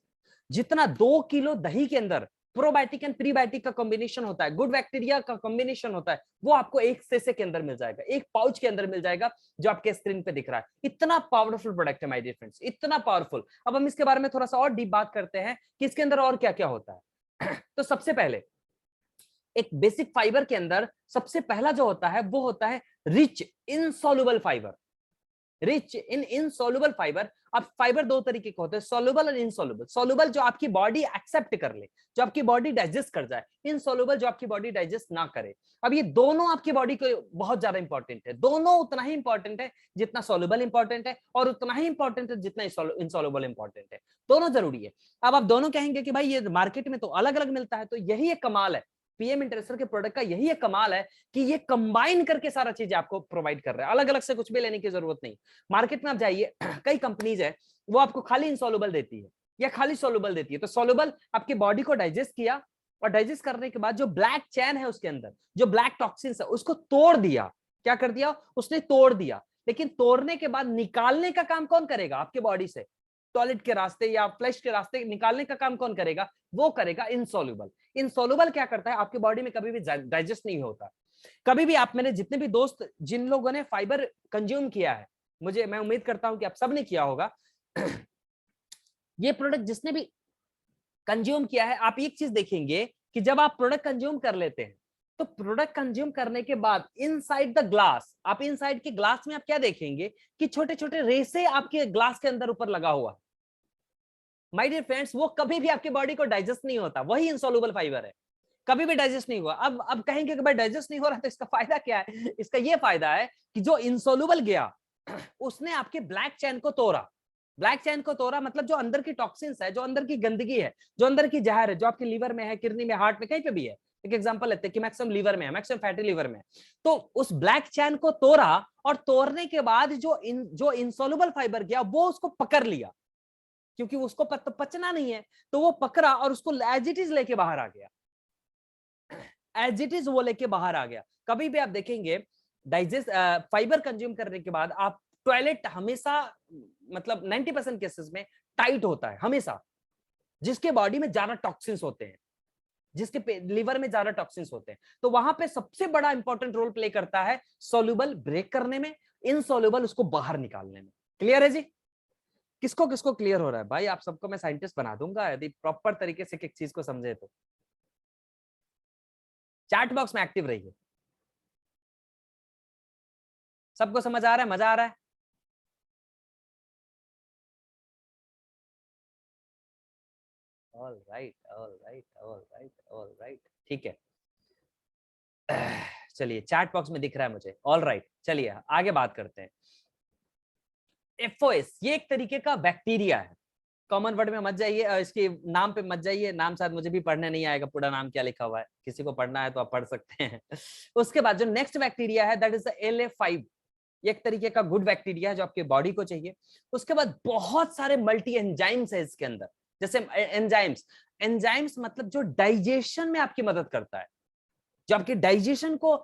S1: जितना 2 किलो दही के अंदर प्रोबायोटिक एंड प्रीबायोटिक का कॉम्बिनेशन होता है, गुड बैक्टीरिया का कॉम्बिनेशन होता है, वो आपको एक सेसे के अंदर मिल जाएगा, एक पाउच के अंदर मिल जाएगा, जो आपके स्क्रीन पे दिख रहा है। इतना पावरफुल प्रोडक्ट है माय डियर फ्रेंड्स, इतना पावरफुल। अब हम इसके बारे में थोड़ा सा और डीप बात करते हैं कि इसके अंदर और क्या क्या होता है। तो सबसे पहले एक बेसिक फाइबर के अंदर सबसे पहला जो होता है वो होता है rich insoluble fibre. Rich in insoluble fibre. अब फाइबर 2 तरीके के होते हैं, सॉल्युबल और इनसॉल्युबल। सॉल्युबल जो आपकी बॉडी एक्सेप्ट कर ले, जो आपकी बॉडी डाइजेस्ट कर जाए, इनसॉल्युबल जो आपकी बॉडी डाइजेस्ट ना करे। अब ये दोनों आपकी बॉडी को बहुत ज्यादा इंपॉर्टेंट है, दोनों उतना ही इंपॉर्टेंट है जितना सॉल्युबल इंपॉर्टेंट है, और उतना ही इंपॉर्टेंट है जितना इनसॉल्युबल इंपॉर्टेंट है। दोनों जरूरी है। अब आप दोनों कहेंगे कि भाई ये मार्केट में तो अलग अलग मिलता है, तो यही एक कमाल है पीएम इंटरेस्टर के प्रोडक्ट का, यही एक कमाल है कि ये कंबाइन करके सारा चीज आपको प्रोवाइड कर रहा है। अलग अलग से कुछ भी लेने की जरूरत नहीं। मार्केट में आप जाइए, कई कंपनीज है वो आपको खाली इनसॉल्युबल देती है या खाली सॉल्युबल देती है। तो सॉल्युबल आपकी बॉडी को डाइजेस्ट किया, और डाइजेस्ट करने के बाद जो ब्लैक चैन है उसके अंदर, जो ब्लैक टॉक्सिन्स है, उसको तोड़ दिया। क्या कर दिया उसने, तोड़ दिया। लेकिन तोड़ने के बाद निकालने का काम कौन करेगा आपके बॉडी से, टॉयलेट के रास्ते या फ्लैश के रास्ते निकालने का काम कौन करेगा, वो करेगा इनसॉल्युबल। इनसॉल्युबल क्या करता है, आपकी बॉडी में कभी भी डाइजेस्ट नहीं होता। कभी भी आप, मेरे जितने भी दोस्त जिन लोगों ने फाइबर कंज्यूम किया है, मैं उम्मीद करता हूं कि आप सबने किया होगा। ये प्रोडक्ट जिसने भी कंज्यूम किया है, आप एक चीज देखेंगे कि जब आप प्रोडक्ट कंज्यूम कर लेते हैं तो प्रोडक्ट कंज्यूम करने के बाद इनसाइड द ग्लास, आप इनसाइड के ग्लास में आप क्या देखेंगे कि छोटे छोटे रेसे आपके ग्लास के अंदर ऊपर लगा हुआ। माय डियर फ्रेंड्स, वो कभी भी आपकी बॉडी को डाइजेस्ट नहीं होता, वही इनसॉल्युबल फाइबर है। कभी भी डाइजेस्ट नहीं हुआ। अब कहेंगे कि भाई डाइजेस्ट नहीं हो रहा तो इसका फायदा क्या है? इसका ये फायदा है कि जो इनसोल्युबल गया उसने आपके ब्लैक चेन को तोड़ा। ब्लैक चेन को तोड़ा मतलब जो अंदर की टॉक्सिन्स है, जो अंदर की गंदगी है, जो अंदर की जहर है, जो आपके लीवर में है, किडनी में, हार्ट में, कहीं पे भी है। एक एग्जांपल लेते हैं कि मैक्सिमम लीवर में है, मैक्सिमम फैटी लीवर में, तो उस ब्लैक चेन को तोड़ा और तोड़ने के बाद जो इनसोल्युबल फाइबर गया वो उसको पकड़ लिया, क्योंकि उसको पचना नहीं है, तो वो पकड़ा और उसको एज इट इज लेके बाहर आ गया, एज इट इज वो लेके बाहर आ गया। कभी भी आप देखेंगे डाइजेस्ट फाइबर कंज्यूम करने के बाद आप टॉयलेट हमेशा मतलब 90% केसेस में टाइट होता है हमेशा, जिसके बॉडी में ज्यादा टॉक्सिन्स होते हैं, जिसके लिवर में ज्यादा टॉक्सिन्स होते हैं, तो वहां पे सबसे बड़ा इंपॉर्टेंट रोल प्ले करता है सोल्यूबल ब्रेक करने में, इनसोल्यूबल उसको बाहर निकालने में। क्लियर है जी? किसको किसको क्लियर हो रहा है भाई? आप सबको मैं साइंटिस्ट बना दूंगा यदि प्रॉपर तरीके से एक चीज को समझे तो। चैट बॉक्स में एक्टिव रहिए। सबको समझ आ रहा है? मजा आ रहा है? All right, all right, all right, all right, ठीक है। चलिए, चैट बॉक्स में दिख रहा है मुझे। ऑल राइट, चलिए आगे बात करते हैं। एफओएस ये एक तरीके का बैक्टीरिया है। कॉमन वर्ड में मत जाइए, इसके नाम पे मत जाइए, नाम शायद मुझे भी पढ़ने नहीं आएगा, पूरा नाम क्या लिखा हुआ है, किसी को पढ़ना है तो आप पढ़ सकते हैं। उसके बाद जो नेक्स्ट बैक्टीरिया है दैट इज द LA5। ये एक तरीके का गुड बैक्टीरिया है जो आपके बॉडी को चाहिए। उसके बाद बहुत सारे मल्टी एंजाइम्स है इसके अंदर, जैसे एंजाइम्स, एंजाइम्स मतलब जो डाइजेशन में आपकी मदद करता है, जो आपके डाइजेशन को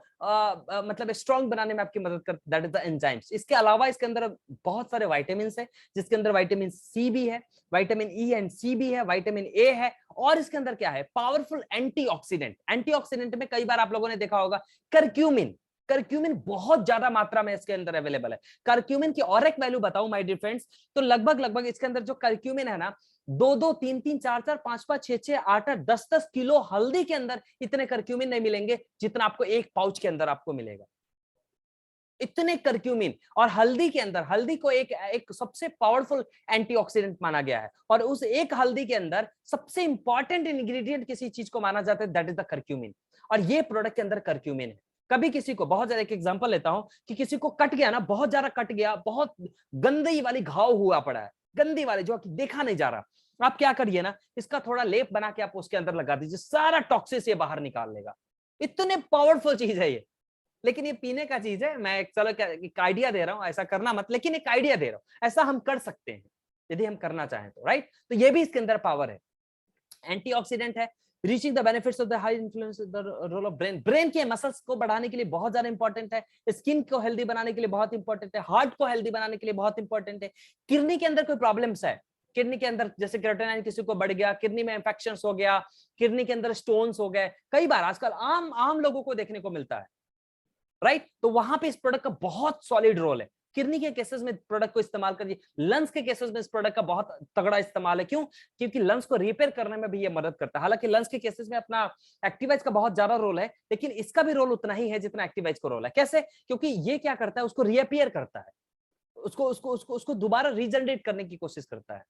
S1: मतलब स्ट्रॉन्ग बनाने में आपकी मदद करता है, दैट इज द एंजाइम्स। इसके अलावा इसके अंदर बहुत सारे विटामिन है, जिसके अंदर विटामिन सी भी है, विटामिन ई एंड सी भी है, विटामिन ए है, और इसके अंदर क्या है, पावरफुल एंटीऑक्सीडेंट। एंटीऑक्सीडेंट में कई बार आप लोगों ने देखा होगा करक्यूमिन, करक्यूमिन बहुत ज्यादा मात्रा में इसके अंदर अवेलेबल है। करक्यूमिन की और एक वैल्यू बताऊं माय डियर फ्रेंड्स, तो लगभग लगभग इसके अंदर जो करक्यूमिन है ना, 2-2, 3-3, 4-4, 5-5, 6-6, 8-8, 10-10 किलो हल्दी के अंदर इतने करक्यूमिन नहीं मिलेंगे जितना आपको एक पाउच के अंदर आपको मिलेगा। इतने करक्यूमिन, और हल्दी के अंदर, हल्दी को एक सबसे पावरफुल एंटीऑक्सीडेंट माना गया है, और उस एक हल्दी के अंदर सबसे इंपॉर्टेंट इंग्रेडिएंट किसी चीज को माना जाता है दैट इज द करक्यूमिन, और ये प्रोडक्ट के अंदर करक्यूमिन है। कभी किसी को बहुत ज्यादा, एक एग्जांपल लेता हूं कि किसी को कट गया ना, बहुत ज्यादा कट गया, बहुत गंदी वाली घाव हुआ पड़ा है, गंदी वाली जो देखा नहीं जा रहा, आप क्या करिए ना, इसका थोड़ा लेप बना के आप उसके अंदर लगा दीजिए, सारा टॉक्सिस ये बाहर निकाल लेगा। इतने पावरफुल चीज है ये। लेकिन ये पीने का चीज है, मैं चलो एक आइडिया दे रहा हूं, ऐसा करना मत, लेकिन एक आइडिया दे रहा हूं, ऐसा हम कर सकते हैं यदि हम करना चाहें तो, राइट? तो ये भी इसके अंदर पावर है, एंटीऑक्सीडेंट है, reaching the benefits of the high influence the role of brain, brain के मसल्स को बढ़ाने के लिए बहुत ज्यादा इंपॉर्टेंट है, स्किन को हेल्दी बनाने के लिए बहुत इंपॉर्टेंट है, हार्ट को हेल्दी बनाने के लिए बहुत इंपॉर्टेंट है। किडनी के अंदर कोई प्रॉब्लम्स है, किडनी के अंदर जैसे क्रिएटिनिन किसी को बढ़ गया, किडनी में इंफेक्शंस हो गया, किडनी के अंदर स्टोन्स हो गए, कई बार आजकल आम आम लोगों को देखने को मिलता है, राइट? तो वहां पे इस प्रोडक्ट का बहुत सॉलिड रोल है। किडनी के केसेस में प्रोडक्ट को इस्तेमाल करिए, लंग्स के केसेस में इस प्रोडक्ट का बहुत तगड़ा इस्तेमाल है। क्यों? क्योंकि लंग्स को रिपेयर करने में भी ये मदद करता है। हालांकि लंग्स के केसेस में अपना एक्टिवाइज का बहुत ज्यादा रोल है, लेकिन इसका भी रोल उतना ही है जितना एक्टिवाइज का रोल है। कैसे? क्योंकि ये क्या करता है, उसको रिअपियर करता है, उसको उसको उसको उसको दोबारा रीजनरेट करने की कोशिश करता है,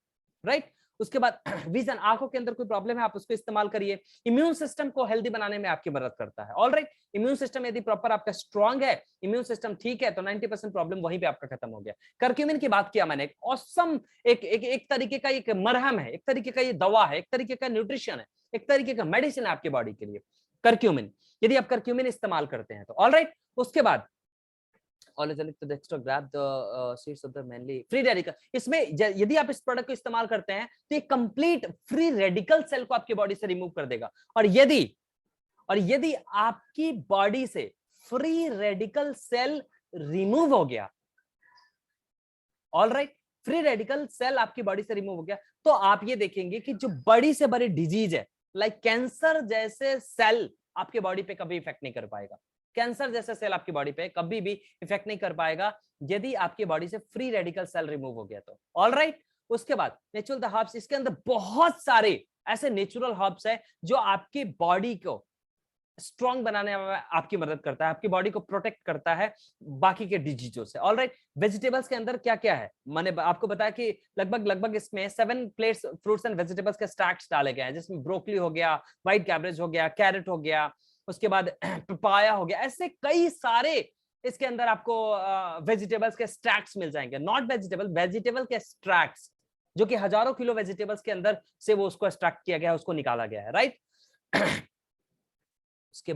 S1: राइट? उसके बाद विजन, आंखों के अंदर कोई प्रॉब्लम है आप उसको इस्तेमाल करिए। इम्यून सिस्टम को हेल्दी बनाने में आपकी मदद करता है। ऑलराइट, इम्यून सिस्टम यदि प्रॉपर आपका स्ट्रांग है, इम्यून सिस्टम ठीक है, तो 90% प्रॉब्लम वहीं पे आपका खत्म हो गया। करक्यूमिन की बात किया मैंने, एक ऑसम एक तरीके का एक मरहम है, एक तरीके का ये दवा है, एक तरीके का न्यूट्रिशन है, एक तरीके का मेडिसिन है आपकी बॉडी के लिए करक्यूमिन, यदि आप करक्यूमिन इस्तेमाल करते हैं तो। ऑलराइट, उसके बाद फ्री रेडिकल, इसमें यदि आप इस प्रोडक्ट को इस्तेमाल करते हैं तो ये कंप्लीट फ्री रेडिकल सेल को आपकी बॉडी से रिमूव कर देगा। और यदि आपकी बॉडी से फ्री रेडिकल सेल रिमूव हो गया, ऑलराइट, फ्री रेडिकल सेल आपकी बॉडी से रिमूव हो गया, तो आप ये देखेंगे कि जो बड़ी से बड़ी डिजीज है, लाइक कैंसर जैसे सेल आपके बॉडी पे कभी इफेक्ट नहीं कर पाएगा। कैंसर जैसे सेल आपकी बॉडी पे कभी भी इफेक्ट नहीं कर पाएगा यदि आपकी बॉडी से फ्री रेडिकल सेल रिमूव हो गया तो। ऑलराइट, उसके बाद नेचुरल द हर्ब्स, इसके अंदर बहुत सारे ऐसे नेचुरल हर्ब्स है जो आपकी बॉडी को स्ट्रांग बनाने में आपकी मदद करता है, आपकी बॉडी को प्रोटेक्ट करता है बाकी के डिजीजों से। ऑलराइट, वेजिटेबल्स के अंदर क्या क्या है, मैंने आपको बताया कि लगभग इसमें 7 प्लेट्स फ्रूट्स एंड वेजिटेबल्स के स्टैक्स डाले गए हैं, जिसमें ब्रोकली हो गया, व्हाइट कैबेज हो गया, कैरेट हो गया, उसके बाद पपाया हो गया, ऐसे कई सारे इसके अंदर आपको वेजिटेबल्स के स्टैक्स मिल जाएंगे। नॉट वेजिटेबल, वेजिटेबल के स्टैक्स, जो कि हजारों किलो वेजिटेबल्स के अंदर से वो उसको एक्सट्रैक्ट किया गया है, उसको निकाला गया है, राइट। उसके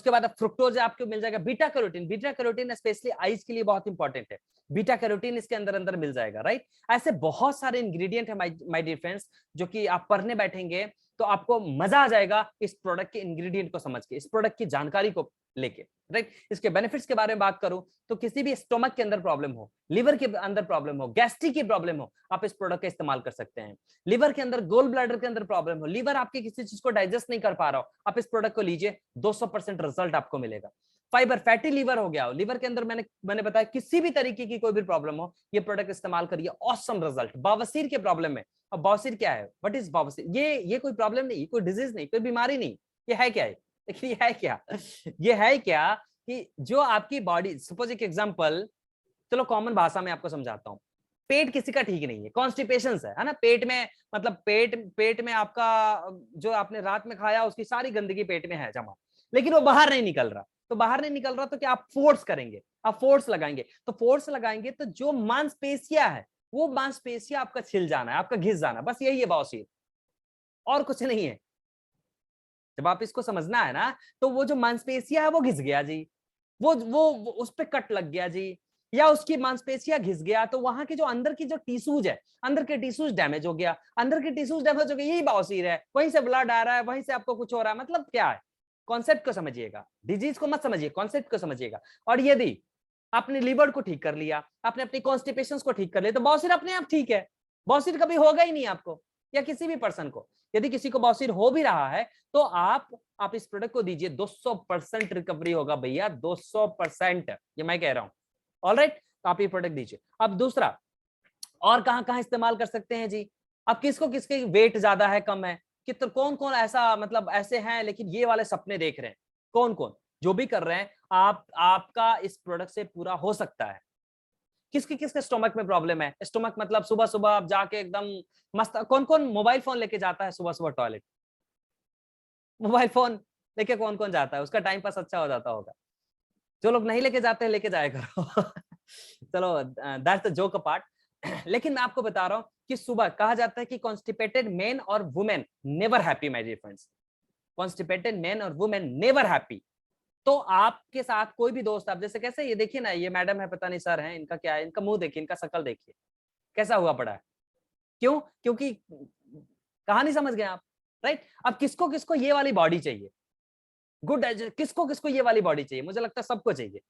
S1: बाद फ्रुक्टोज आपको मिल जाएगा। Beta carotene, beta carotene specially eyes के लिए बहुत इंपॉर्टेंट है, बीटा कैरोटीन इसके अंदर अंदर मिल जाएगा, राइट। ऐसे बहुत सारे इंग्रेडिएंट है माय डियर फ्रेंड्स, जो कि आप पढ़ने बैठेंगे तो आपको मजा आ जाएगा इस प्रोडक्ट के इंग्रेडिएंट को समझ के, इस प्रोडक्ट की जानकारी को लेके, राइट। इसके बेनिफिट्स के बारे में बात करूं तो किसी भी स्टोमक के अंदर प्रॉब्लम हो, लिवर के अंदर प्रॉब्लम हो, गैस्ट्रिक की प्रॉब्लम हो, आप इस प्रोडक्ट का इस्तेमाल कर सकते हैं। लिवर के अंदर, गोल ब्लैडर के अंदर प्रॉब्लम हो, लिवर आपके किसी चीज को डाइजेस्ट नहीं कर पा रहा हो, आप इस प्रोडक्ट को लीजिए, 200% रिजल्ट आपको मिलेगा। फाइबर, फैटी लिवर हो गया हो, लिवर के अंदर मैंने बताया किसी भी तरीके की कोई भी प्रॉब्लम हो, ये प्रोडक्ट इस्तेमाल करिए, ऑसम रिजल्ट। बवासीर के प्रॉब्लम में, अब बवासीर क्या है, व्हाट इज बवासीर, ये कोई प्रॉब्लम नहीं, कोई डिजीज नहीं, कोई बीमारी नहीं, ये है क्या है, देखिए ये है क्या, ये है क्या कि जो आपकी बॉडी, सपोज एक एग्जांपल, चलो कॉमन भाषा में आपको समझाता हूँ, पेट किसी का ठीक नहीं है, कॉन्स्टिपेशन है ना, पेट में, मतलब पेट में आपका जो आपने रात में खाया उसकी सारी गंदगी पेट में है जमा, लेकिन वो बाहर नहीं निकल रहा, तो बाहर नहीं निकल रहा तो क्या आप फोर्स करेंगे, आप फोर्स लगाएंगे, तो फोर्स लगाएंगे तो जो मांसपेशियां है वो मांसपेशियां आपका छिल जाना है, आपका घिस जाना, बस यही है बवासीर, और कुछ नहीं है। जब आप इसको समझना है ना, तो वो जो मांसपेशियां है वो घिस गया जी, वो उस पे कट लग गया जी, या उसकी मांसपेशियां घिस गया, तो वहां की जो अंदर की जो टिश्यूज है, अंदर के टिश्यूज डैमेज हो गया, अंदर के टिश्यूज डैमेज हो गए, यही बवासीर है, वहीं से ब्लड आ रहा है, वहीं से आपको कुछ हो रहा है, मतलब क्या है, कॉन्सेप्ट को समझिएगा, डिजीज को मत समझिए, कॉन्सेप्ट को समझिएगा। और यदि आपने लीवर को ठीक कर लिया, आपने अपनी कॉन्स्टिपेशन को ठीक कर लिया, तो बवासीर अपने आप ठीक है, बवासीर कभी होगा ही नहीं आपको या किसी भी पर्सन को। यदि किसी को बवासीर हो भी रहा है तो आप इस प्रोडक्ट को दीजिए, 200% रिकवरी होगा भैया, 200%, ये मैं कह रहा हूं। ऑलराइट, तो आप ये प्रोडक्ट दीजिए। अब दूसरा, और कहां कहां इस्तेमाल कर सकते हैं जी, अब किसको किसके वेट ज्यादा है, कम है, कितना, कौन कौन ऐसा, मतलब ऐसे हैं लेकिन ये वाले सपने देख रहे हैं, कौन कौन, जो भी कर रहे हैं, आपका इस प्रोडक्ट से पूरा हो सकता है। किसके किसके स्टोमक में प्रॉब्लम है, स्टोमक मतलब सुबह सुबह आप जाके एकदम मस्त, कौन कौन मोबाइल फोन लेके जाता है सुबह सुबह टॉयलेट, मोबाइल फोन लेके कौन कौन जाता है, उसका टाइम पास अच्छा हो जाता होगा। जो लोग नहीं लेके जाते हैं, लेके जाया करो। चलो, दैट्स द जोक पार्ट। लेकिन मैं आपको बता रहा हूं कि सुबह कहा जाता है कि कॉन्स्टिपेटेड मेन और women never happy, my dear friends, constipated men और वुमेन नेवर हैप्पी। तो आपके साथ कोई भी दोस्त, आप जैसे कैसे, ये देखिए ना, ये मैडम है, पता नहीं सर है, इनका क्या है, इनका मुंह देखिए, इनका शक्ल देखिए कैसा हुआ पड़ा है, क्यों, क्योंकि कहानी समझ गए आप, राइट। अब किसको किसको ये वाली बॉडी चाहिए, गुड, किसको किसको ये वाली बॉडी चाहिए, मुझे लगता है सबको चाहिए।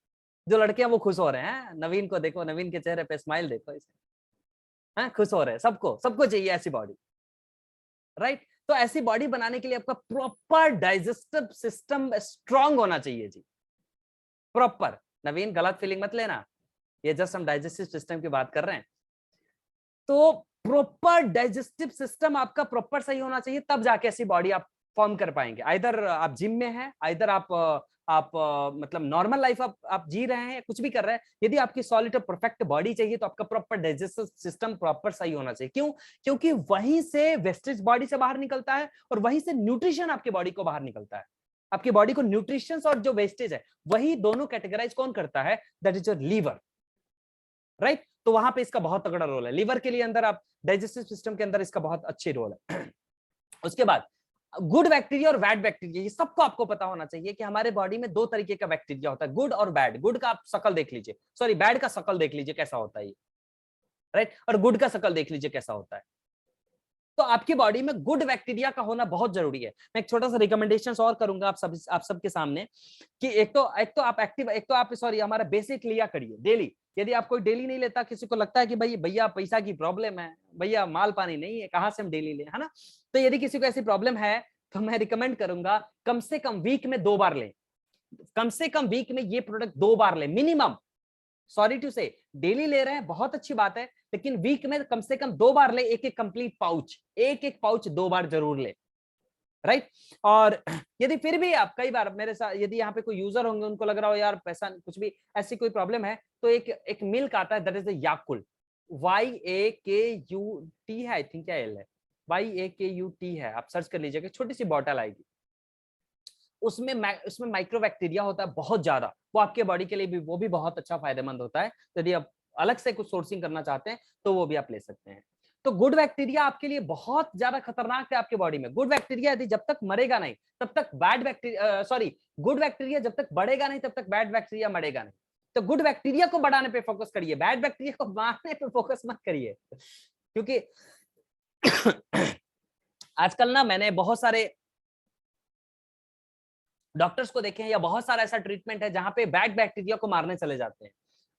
S1: जो लड़कियां वो खुश हो रहे हैं, नवीन को देखो, नवीन के चेहरे पे स्माइल देखो इसे, हैं, खुश हो रहे हैं, सबको सबको चाहिए ऐसी बॉडी, राइट। तो ऐसी बॉडी बनाने के लिए आपका प्रॉपर डाइजेस्टिव सिस्टम स्ट्रांग होना चाहिए जी, प्रॉपर। नवीन गलत फीलिंग मत लेना, ये जस्ट हम डाइजेस्टिव सिस्टम की बात कर रहे हैं। तो प्रॉपर डाइजेस्टिव सिस्टम आपका प्रॉपर सही होना चाहिए, तब जाके ऐसी बॉडी आप फॉर्म कर पाएंगे। आइदर आप जिम में हैं, आइदर आप मतलब नॉर्मल लाइफ आप जी रहे हैं, कुछ भी कर रहे हैं, यदि आपकी सॉलिड और परफेक्ट बॉडी चाहिए तो आपका प्रॉपर डाइजेस्टिव सिस्टम प्रॉपर सही होना चाहिए। क्यों? क्योंकि वहीं से वेस्टेज बॉडी से बाहर निकलता है और वहीं से न्यूट्रिशन आपकी बॉडी को बाहर निकलता है। आपकी बॉडी को न्यूट्रिशन और जो वेस्टेज है वही दोनों कैटेगराइज कौन करता है? That is your liver, right. तो वहां पे इसका बहुत तगड़ा रोल है, लीवर के लिए अंदर आप डाइजेस्टिव सिस्टम के अंदर इसका बहुत अच्छी रोल है। उसके बाद गुड बैक्टीरिया और बैड बैक्टीरिया, ये सबको आपको पता होना चाहिए कि हमारे बॉडी में दो तरीके का बैक्टीरिया होता है, गुड और बैड। गुड का आप शकल देख लीजिए, सॉरी बैड का शकल देख लीजिए कैसा होता है ये, राइट, और गुड का शकल देख लीजिए कैसा होता है। तो आपकी बॉडी में गुड बैक्टीरिया का होना बहुत जरूरी है। मैं एक छोटा सा रिकमेंडेशन और करूंगा आप सबके सामने कि एक तो आप एक्टिव, एक तो आप सॉरी हमारा बेसिक लिया करिए डेली। यदि आप कोई डेली नहीं लेता, किसी को लगता है कि भाई भैया पैसा की प्रॉब्लम है, भैया माल पानी नहीं है, कहां से हम डेली ले, है ना। तो यदि किसी को ऐसी प्रॉब्लम है तो मैं रिकमेंड करूंगा कम से कम वीक में 2 बार लें, कम से कम वीक में ये प्रोडक्ट 2 बार लें मिनिमम। सॉरी टू से, डेली ले रहे हैं बहुत अच्छी बात है, लेकिन वीक में कम से कम 2 बार ले, एक एक कंप्लीट पाउच, एक एक पाउच 2 बार जरूर ले। राइट। और यदि फिर भी आप कई बार मेरे साथ, यदि यहाँ पे कोई यूजर होंगे उनको लग रहा हो यार पैसा कुछ भी ऐसी कोई प्रॉब्लम है, तो एक मिल्क आता है, that is the Yakult, YAKUT है, आई थिंक, क्या एल है, YAKUT है, आप सर्च कर लीजिएगा, छोटी सी बॉटल आएगी, उसमें माइक्रोबैक्टीरिया होता है बहुत ज्यादा, वो आपके बॉडी के लिए भी, वो भी बहुत अच्छा फायदेमंद होता है। यदि आप अलग से कुछ सोर्सिंग करना चाहते हैं तो वो भी आप ले सकते हैं। तो गुड बैक्टीरिया आपके लिए बहुत ज्यादा खतरनाक है आपके बॉडी में। गुड बैक्टीरिया यदि जब तक मरेगा नहीं तब तक bad bacteria, sorry, good bacteria जब तक बढ़ेगा नहीं तब तक बैड बैक्टीरिया मरेगा नहीं। तो गुड बैक्टीरिया को बढ़ाने पे फोकस करिए, बैड बैक्टीरिया को मारने पे फोकस मत करिए। क्योंकि आजकल ना मैंने बहुत सारे डॉक्टर्स को देखे हैं, या बहुत सारा ऐसा ट्रीटमेंट है जहां पे बैड बैक्टीरिया को मारने चले जाते हैं।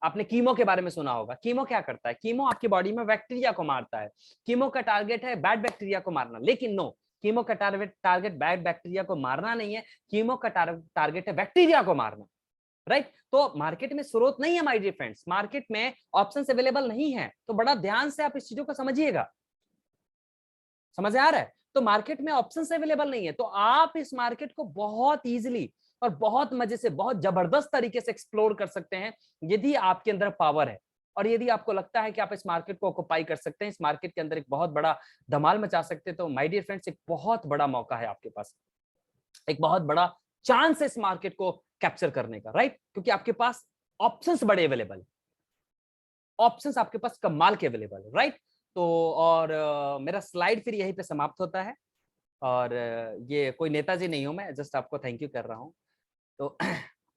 S1: आपने कीमो के बारे में सुना होगा, कीमो क्या करता है, कीमो आपकी बॉडी में बैक्टीरिया को मारता है। कीमो का टारगेट है बैड बैक्टीरिया को मारना, लेकिन नो, कीमो का टारगेट बैड बैक्टीरिया को मारना नहीं है, कीमो का टारगेट है बैक्टीरिया को मारना, राइट। तो मार्केट में स्रोत नहीं है माय डियर फ्रेंड्स, मार्केट में ऑप्शंस अवेलेबल नहीं है, तो बड़ा ध्यान से आप इस चीजों को समझिएगा। समझ आ रहा है? तो मार्केट में ऑप्शंस अवेलेबल नहीं है, तो आप इस मार्केट को बहुत इजीली और बहुत मजे से, बहुत जबरदस्त तरीके से एक्सप्लोर कर सकते हैं यदि आपके अंदर पावर है, और यदि आपको लगता है कि आप इस मार्केट को ऑक्युपाई कर सकते हैं, इस मार्केट के अंदर एक बहुत बड़ा धमाल मचा सकते हैं, तो माय डियर फ्रेंड्स एक बहुत बड़ा मौका है आपके पास, एक बहुत बड़ा चांस है इस मार्केट को कैप्चर करने का, राइट। क्योंकि आपके पास ऑप्शंस बड़े अवेलेबल है, ऑप्शंस आपके पास कमाल के अवेलेबल है, राइट। तो और मेरा स्लाइड फिर यहीं पे समाप्त होता है, और ये कोई नेताजी नहीं हूं मैं, जस्ट आपको थैंक यू कर रहा हूं। तो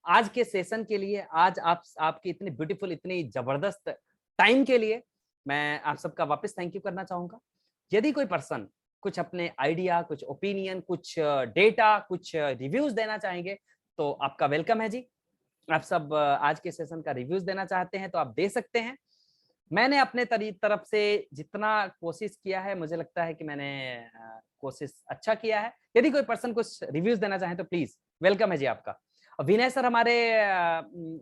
S1: आज के सेशन के लिए, आज आपकी इतनी ब्यूटीफुल, इतनी जबरदस्त टाइम के लिए मैं आप सबका वापस थैंक यू करना चाहूंगा। यदि कोई पर्सन कुछ अपने आइडिया, कुछ ओपिनियन, कुछ डेटा, कुछ रिव्यूज देना चाहेंगे तो आपका वेलकम है जी। आप सब आज के सेशन का रिव्यूज देना चाहते हैं तो आप दे सकते हैं। मैंने अपने तरफ से जितना कोशिश किया है, मुझे लगता है कि मैंने कोशिश अच्छा किया है। यदि कोई पर्सन कुछ रिव्यूज देना चाहे तो प्लीज वेलकम है जी आपका। विनय सर हमारे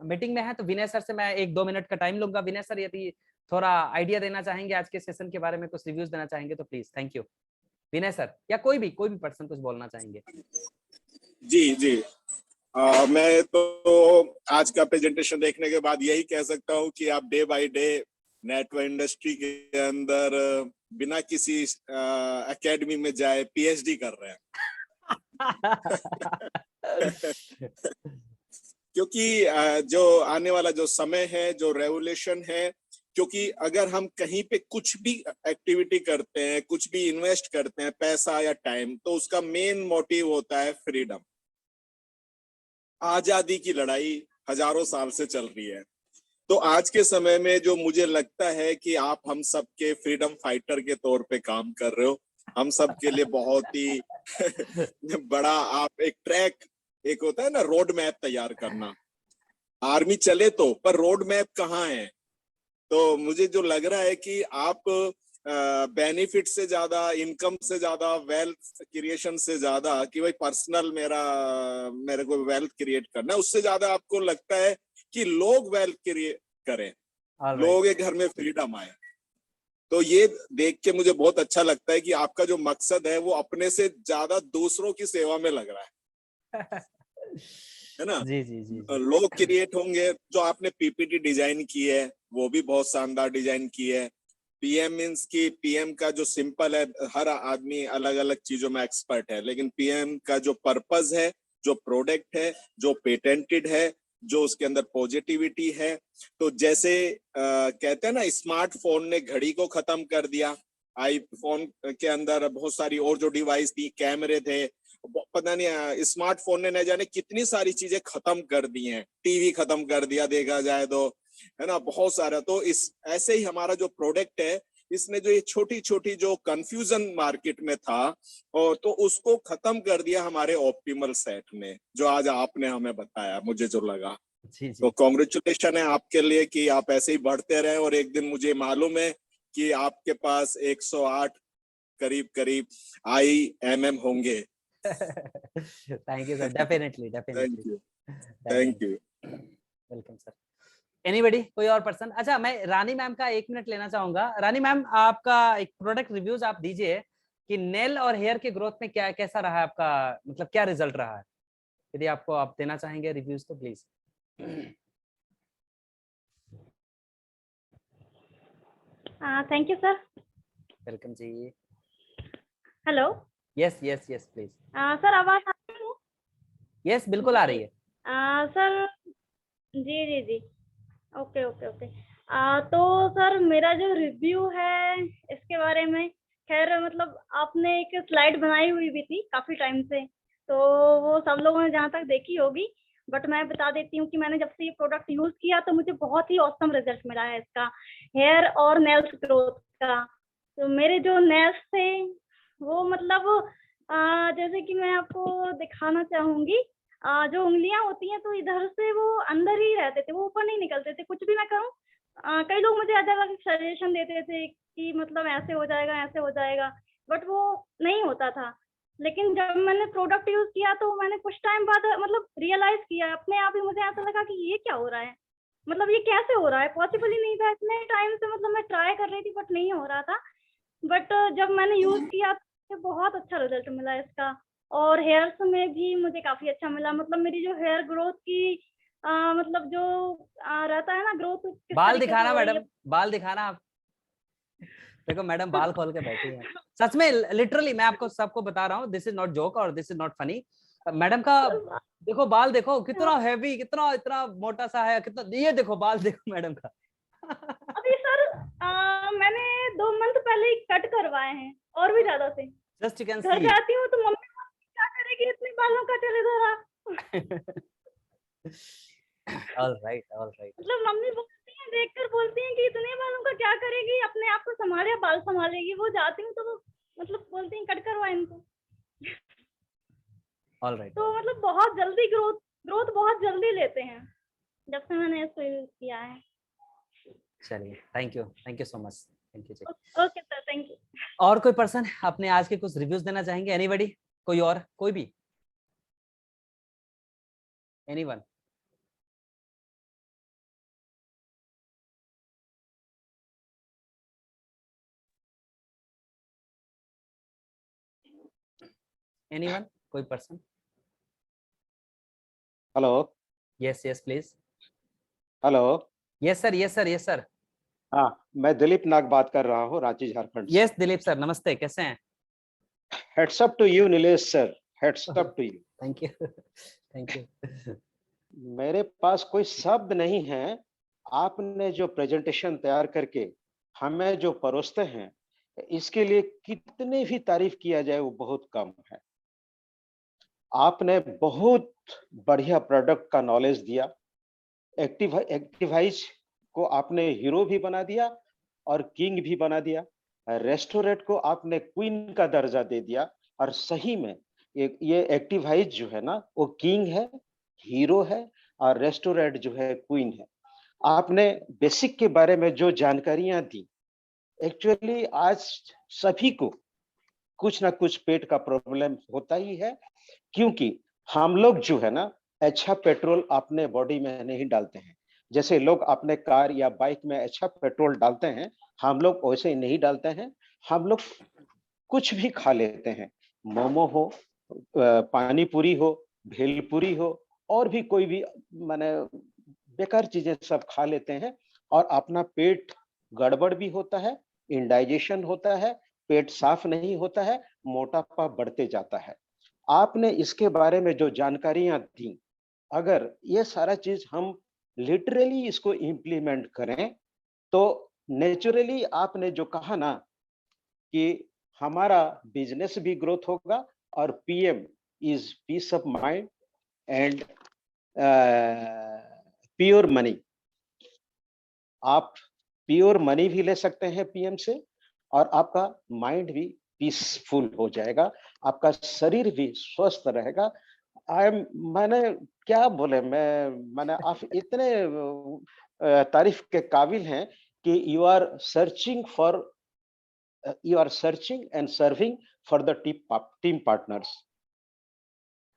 S1: मीटिंग में है, तो विनय सर से मैं 1-2 मिनट का टाइम लूंगा। विनय सर यदि थोड़ा आइडिया देना चाहेंगे आज के सेशन के बारे में, कुछ रिव्यूज देना चाहेंगे तो please. Thank you Vinay sir, या कोई भी पर्सन कुछ बोलना चाहेंगे।
S2: जी जी, मैं तो आज का प्रेजेंटेशन देखने के बाद यही कह सकता हूँ कि आप day by day network industry के अंदर बिना किसी एकेडमी में जाए पीएचडी कर रहे हैं। क्योंकि जो आने वाला जो समय है, जो रेवोल्यूशन है, क्योंकि अगर हम कहीं पे कुछ भी एक्टिविटी करते हैं, कुछ भी इन्वेस्ट करते हैं, पैसा या टाइम, तो उसका मेन मोटिव होता है फ्रीडम। आजादी की लड़ाई हजारों साल से चल रही है। तो आज के समय में जो मुझे लगता है कि आप हम सब के फ्रीडम फाइटर के तौर पे काम कर रहे हो, हम सब के लिए बहुत ही बड़ा आप एक ट्रैक, एक होता है ना रोड मैप तैयार करना। आर्मी चले तो, पर रोड मैप कहाँ है? तो मुझे जो लग रहा है कि आप बेनिफिट से ज्यादा, इनकम से ज्यादा, वेल्थ क्रिएशन से ज्यादा कि भाई पर्सनल मेरे को वेल्थ क्रिएट करना है, उससे ज्यादा आपको लगता है कि लोग वेल्थ क्रिएट करें, लोगों के घर में फ्रीडम आए। तो ये देख के मुझे बहुत अच्छा लगता है कि आपका जो मकसद है वो अपने से ज्यादा दूसरों की सेवा में लग रहा है ना।
S1: जी जी जी, जी।
S2: लोग क्रिएट होंगे। जो आपने पीपीटी डिजाइन की है वो भी बहुत शानदार डिजाइन की है। पीएम मीन्स की पीएम का जो सिंपल है, हर आदमी अलग अलग चीजों में एक्सपर्ट है, लेकिन पीएम का जो पर्पस है, जो प्रोडक्ट है, जो पेटेंटेड है, जो उसके अंदर पॉजिटिविटी है। तो जैसे कहते हैं ना, स्मार्टफोन ने घड़ी को खत्म कर दिया। आईफोन के अंदर बहुत सारी और जो डिवाइस थी, कैमरे थे, पता नहीं स्मार्टफोन ने न जाने कितनी सारी चीजें खत्म कर दी हैं। टीवी खत्म कर दिया देखा जाए तो, है ना, बहुत सारा। तो इस ऐसे ही हमारा जो प्रोडक्ट है, इसने जो ये छोटी छोटी जो कंफ्यूजन मार्केट में था, और तो उसको खत्म कर दिया हमारे ऑप्टिमल सेट ने, जो आज आपने हमें बताया, मुझे जो लगा।
S1: जी जी।
S2: तो कॉन्ग्रेचुलेशन है आपके लिए कि आप ऐसे ही बढ़ते रहे, और एक दिन मुझे मालूम है कि आपके पास 108 करीब करीब IMM होंगे।
S1: Thank you sir, definitely
S2: thank
S1: definitely
S2: you, thank you.
S1: Definitely. Welcome sir. Anybody, कोई और पर्सन? अच्छा, मैं रानी मैम का 1 मिनट लेना चाहूंगा। रानी मैम, आपका एक प्रोडक्ट रिव्यूज आप दीजिए। कि नेल और हेयर के ग्रोथ में क्या कैसा रहा है आपका, मतलब क्या रिजल्ट रहा है? यदि आपको आप देना चाहेंगे रिव्यूज तो please.
S3: Thank you sir.
S1: Welcome जी।
S3: Hello.
S1: Yes yes yes please.
S3: Sir आवाज आ रही है?
S1: यस बिल्कुल आ रही है।
S3: सर जी जी जी, ओके ओके ओके। तो सर मेरा जो रिव्यू है इसके बारे में, खैर मतलब आपने एक स्लाइड बनाई हुई भी थी काफ़ी टाइम से, तो वो सब लोगों ने जहाँ तक देखी होगी, बट मैं बता देती हूँ कि मैंने जब से ये प्रोडक्ट यूज़ किया तो मुझे बहुत ही ऑसम रिजल्ट मिला है इसका, हेयर और नेल्स ग्रोथ का। तो मेरे जो नेल्स थे वो मतलब जैसे कि मैं आपको दिखाना चाहूँगी, जो उंगलियां होती हैं तो इधर से वो अंदर ही रहते थे, वो ऊपर नहीं निकलते थे, कुछ भी मैं करूँ। कई लोग मुझे अलग अलग सजेशन देते थे कि मतलब ऐसे हो जाएगा ऐसे हो जाएगा, बट वो नहीं होता था। लेकिन जब मैंने प्रोडक्ट यूज किया तो मैंने कुछ टाइम बाद मतलब रियलाइज किया अपने आप ही, मुझे ऐसा लगा कि ये क्या हो रहा है, मतलब ये कैसे हो रहा है, पॉसिबल ही नहीं था इतने टाइम से, मतलब मैं ट्राई कर रही थी बट नहीं हो रहा था। बट जब मैंने यूज किया तो बहुत अच्छा रिजल्ट मिला इसका, और हेयर्स में भी मुझे काफी अच्छा मिला, मतलब मेरी जो हेयर ग्रोथ की मतलब जो रहता है ना ग्रोथ किस
S1: बाल
S3: तरीके से
S1: दिखाना
S3: हो रही है।
S1: मैडम, बाल दिखाना आप। देखो मैडम बाल खोल के बैठी है, सच में लिटरली मैं आपको सबको बता रहा हूँ, दिस इज नॉट जोक और this is not funny. Madam का देखो बाल, देखो कितना हैवी, कितना इतना मोटा सा है, कितना, ये देखो बाल देखो मैडम का।
S3: अभी सर मैंने 2 मंथ पहले ही कट करवाए हैं और भी ज्यादा से।
S1: जस्ट यू कैन
S3: घर
S1: सी।
S3: जाती हूँ तो मम्मी बोलती, क्या करेगी इतने बालों का, चले जरा।
S1: All right all right.
S3: मतलब मम्मी बोलती हैं, देखकर बोलती हैं कि इतने बालों का क्या करेगी, अपने आप को संभाले, बाल संभालेगी। वो जाती हूँ तो वो मतलब बोलती हैं कट करवा इनको।
S1: All right.
S3: तो मतलब बहुत जल्दी ग्रोथ बहुत जल्दी लेते हैं जब से मैंने इसको यूज किया है।
S1: चलिए thank you so much, thank you जी।
S3: Okay sir, thank you.
S1: और कोई पर्सन अपने आज के कुछ रिव्यूज देना चाहेंगे? एनीबॉडी, कोई और, कोई भी, एनीवन? एनीवन, कोई person?
S4: Hello.
S1: Yes yes please.
S4: Hello.
S1: Yes sir yes sir yes sir.
S4: हाँ, मैं दिलीप नाग बात कर रहा हूँ, रांची झारखंड से।
S1: यस दिलीप सर, नमस्ते, कैसे हैं?
S4: Heads up to you Nilesh sir, heads up to you.
S1: Thank you thank you.
S4: मेरे पास कोई शब्द नहीं है। आपने जो प्रेजेंटेशन तैयार करके हमें जो परोसते हैं, इसके लिए कितने भी तारीफ किया जाए वो बहुत कम है। आपने बहुत बढ़िया प्रोडक्ट का नॉलेज दिया। एक्टिवाइज को आपने हीरो भी बना दिया और किंग भी बना दिया। रेस्टोरेंट को आपने क्वीन का दर्जा दे दिया। और सही में ये एक्टिवाइज जो है ना, वो किंग है, हीरो है, और रेस्टोरेंट जो है क्वीन है। आपने बेसिक के बारे में जो जानकारियां दी, एक्चुअली आज सभी को कुछ ना कुछ पेट का प्रॉब्लम होता ही है, क्योंकि हम लोग जो है ना, अच्छा पेट्रोल अपने बॉडी में नहीं डालते हैं। जैसे लोग अपने कार या बाइक में अच्छा पेट्रोल डालते हैं, हम लोग वैसे ही नहीं डालते हैं। हम लोग कुछ भी खा लेते हैं, मोमो हो, पानी पूरी हो, भेलपुरी हो, और भी कोई भी माने बेकार चीजें सब खा लेते हैं, और अपना पेट गड़बड़ भी होता है, इंडाइजेशन होता है, पेट साफ नहीं होता है, मोटापा बढ़ते जाता है। आपने इसके बारे में जो जानकारियां दी, अगर ये सारा चीज हम लिटरली इसको इम्प्लीमेंट करें, तो नेचुरली आपने जो कहा ना कि हमारा बिजनेस भी ग्रोथ होगा, और PM is peace of mind and pure money. आप प्योर मनी भी ले सकते हैं पीएम से, और आपका माइंड भी पीसफुल हो जाएगा, आपका शरीर भी स्वस्थ रहेगा। आई एम मैंने क्या बोले, मैंने आप इतने तारीफ के काबिल हैं कि you are searching and serving for the team partners.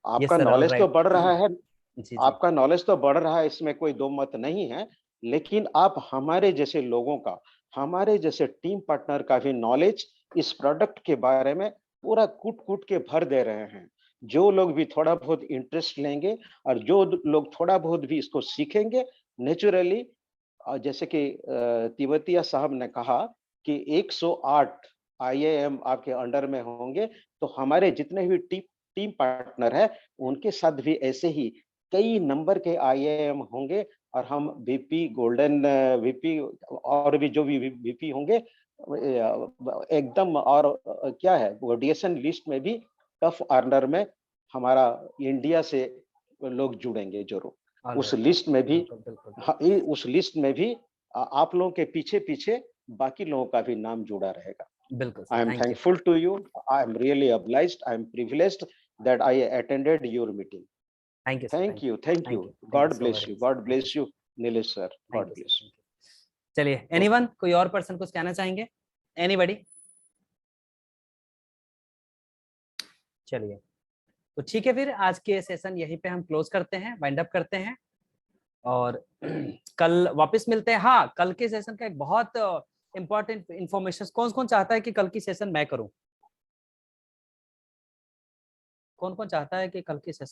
S1: Yes
S4: आपका
S1: सर, ऑल
S4: नॉलेज तो
S1: राइट।
S4: बढ़ रहा है,
S1: जी जी।
S4: आपका नॉलेज तो बढ़ रहा है, इसमें कोई दो मत नहीं है। लेकिन आप हमारे जैसे लोगों का, हमारे जैसे टीम पार्टनर का भी नॉलेज इस प्रोडक्ट के बारे में पूरा कूट-कूट के भर दे रहे हैं। जो लोग भी थोड़ा बहुत इंटरेस्ट लेंगे और जो लोग थोड़ा बहुत भी इसको सीखेंगे, नेचुरली जैसे कि तिब्बतिया साहब ने कहा कि 108 आईआईएम आपके अंडर में होंगे, तो हमारे जितने भी टीम पार्टनर है, उनके साथ भी ऐसे ही कई नंबर के आईआईएम होंगे और हम वीपी, गोल्डन वीपी और भी जो भी वीपी होंगे एकदम, और क्या है वो डीएसएन लिस्ट में भी टफ ऑर्डर में हमारा इंडिया से लोग जुड़ेंगे जरूर। उस लिस्ट में भी उस लिस्ट में भी आप लोगों के पीछे पीछे बाकी लोगों का भी नाम जुड़ा रहेगा।
S1: बिल्कुल।
S4: I am thankful to you. I am really obliged. I am privileged that I attended your meeting.
S1: Thank you.
S4: Thank you. Thank you. God bless you. God bless you, Nilesh sir. God bless you.
S1: चलिए, anyone, कोई और पर्सन कुछ कहना चाहेंगे? Anybody? चलिए, तो ठीक है, फिर आज के सेशन यहीं पे हम क्लोज करते हैं, वाइंड अप करते हैं और कल वापस मिलते हैं। हाँ, कल के सेशन का एक बहुत इंपॉर्टेंट इंफॉर्मेशन, कौन कौन चाहता है कि कल की सेशन मैं करूं? कौन कौन चाहता है कि कल की सेशन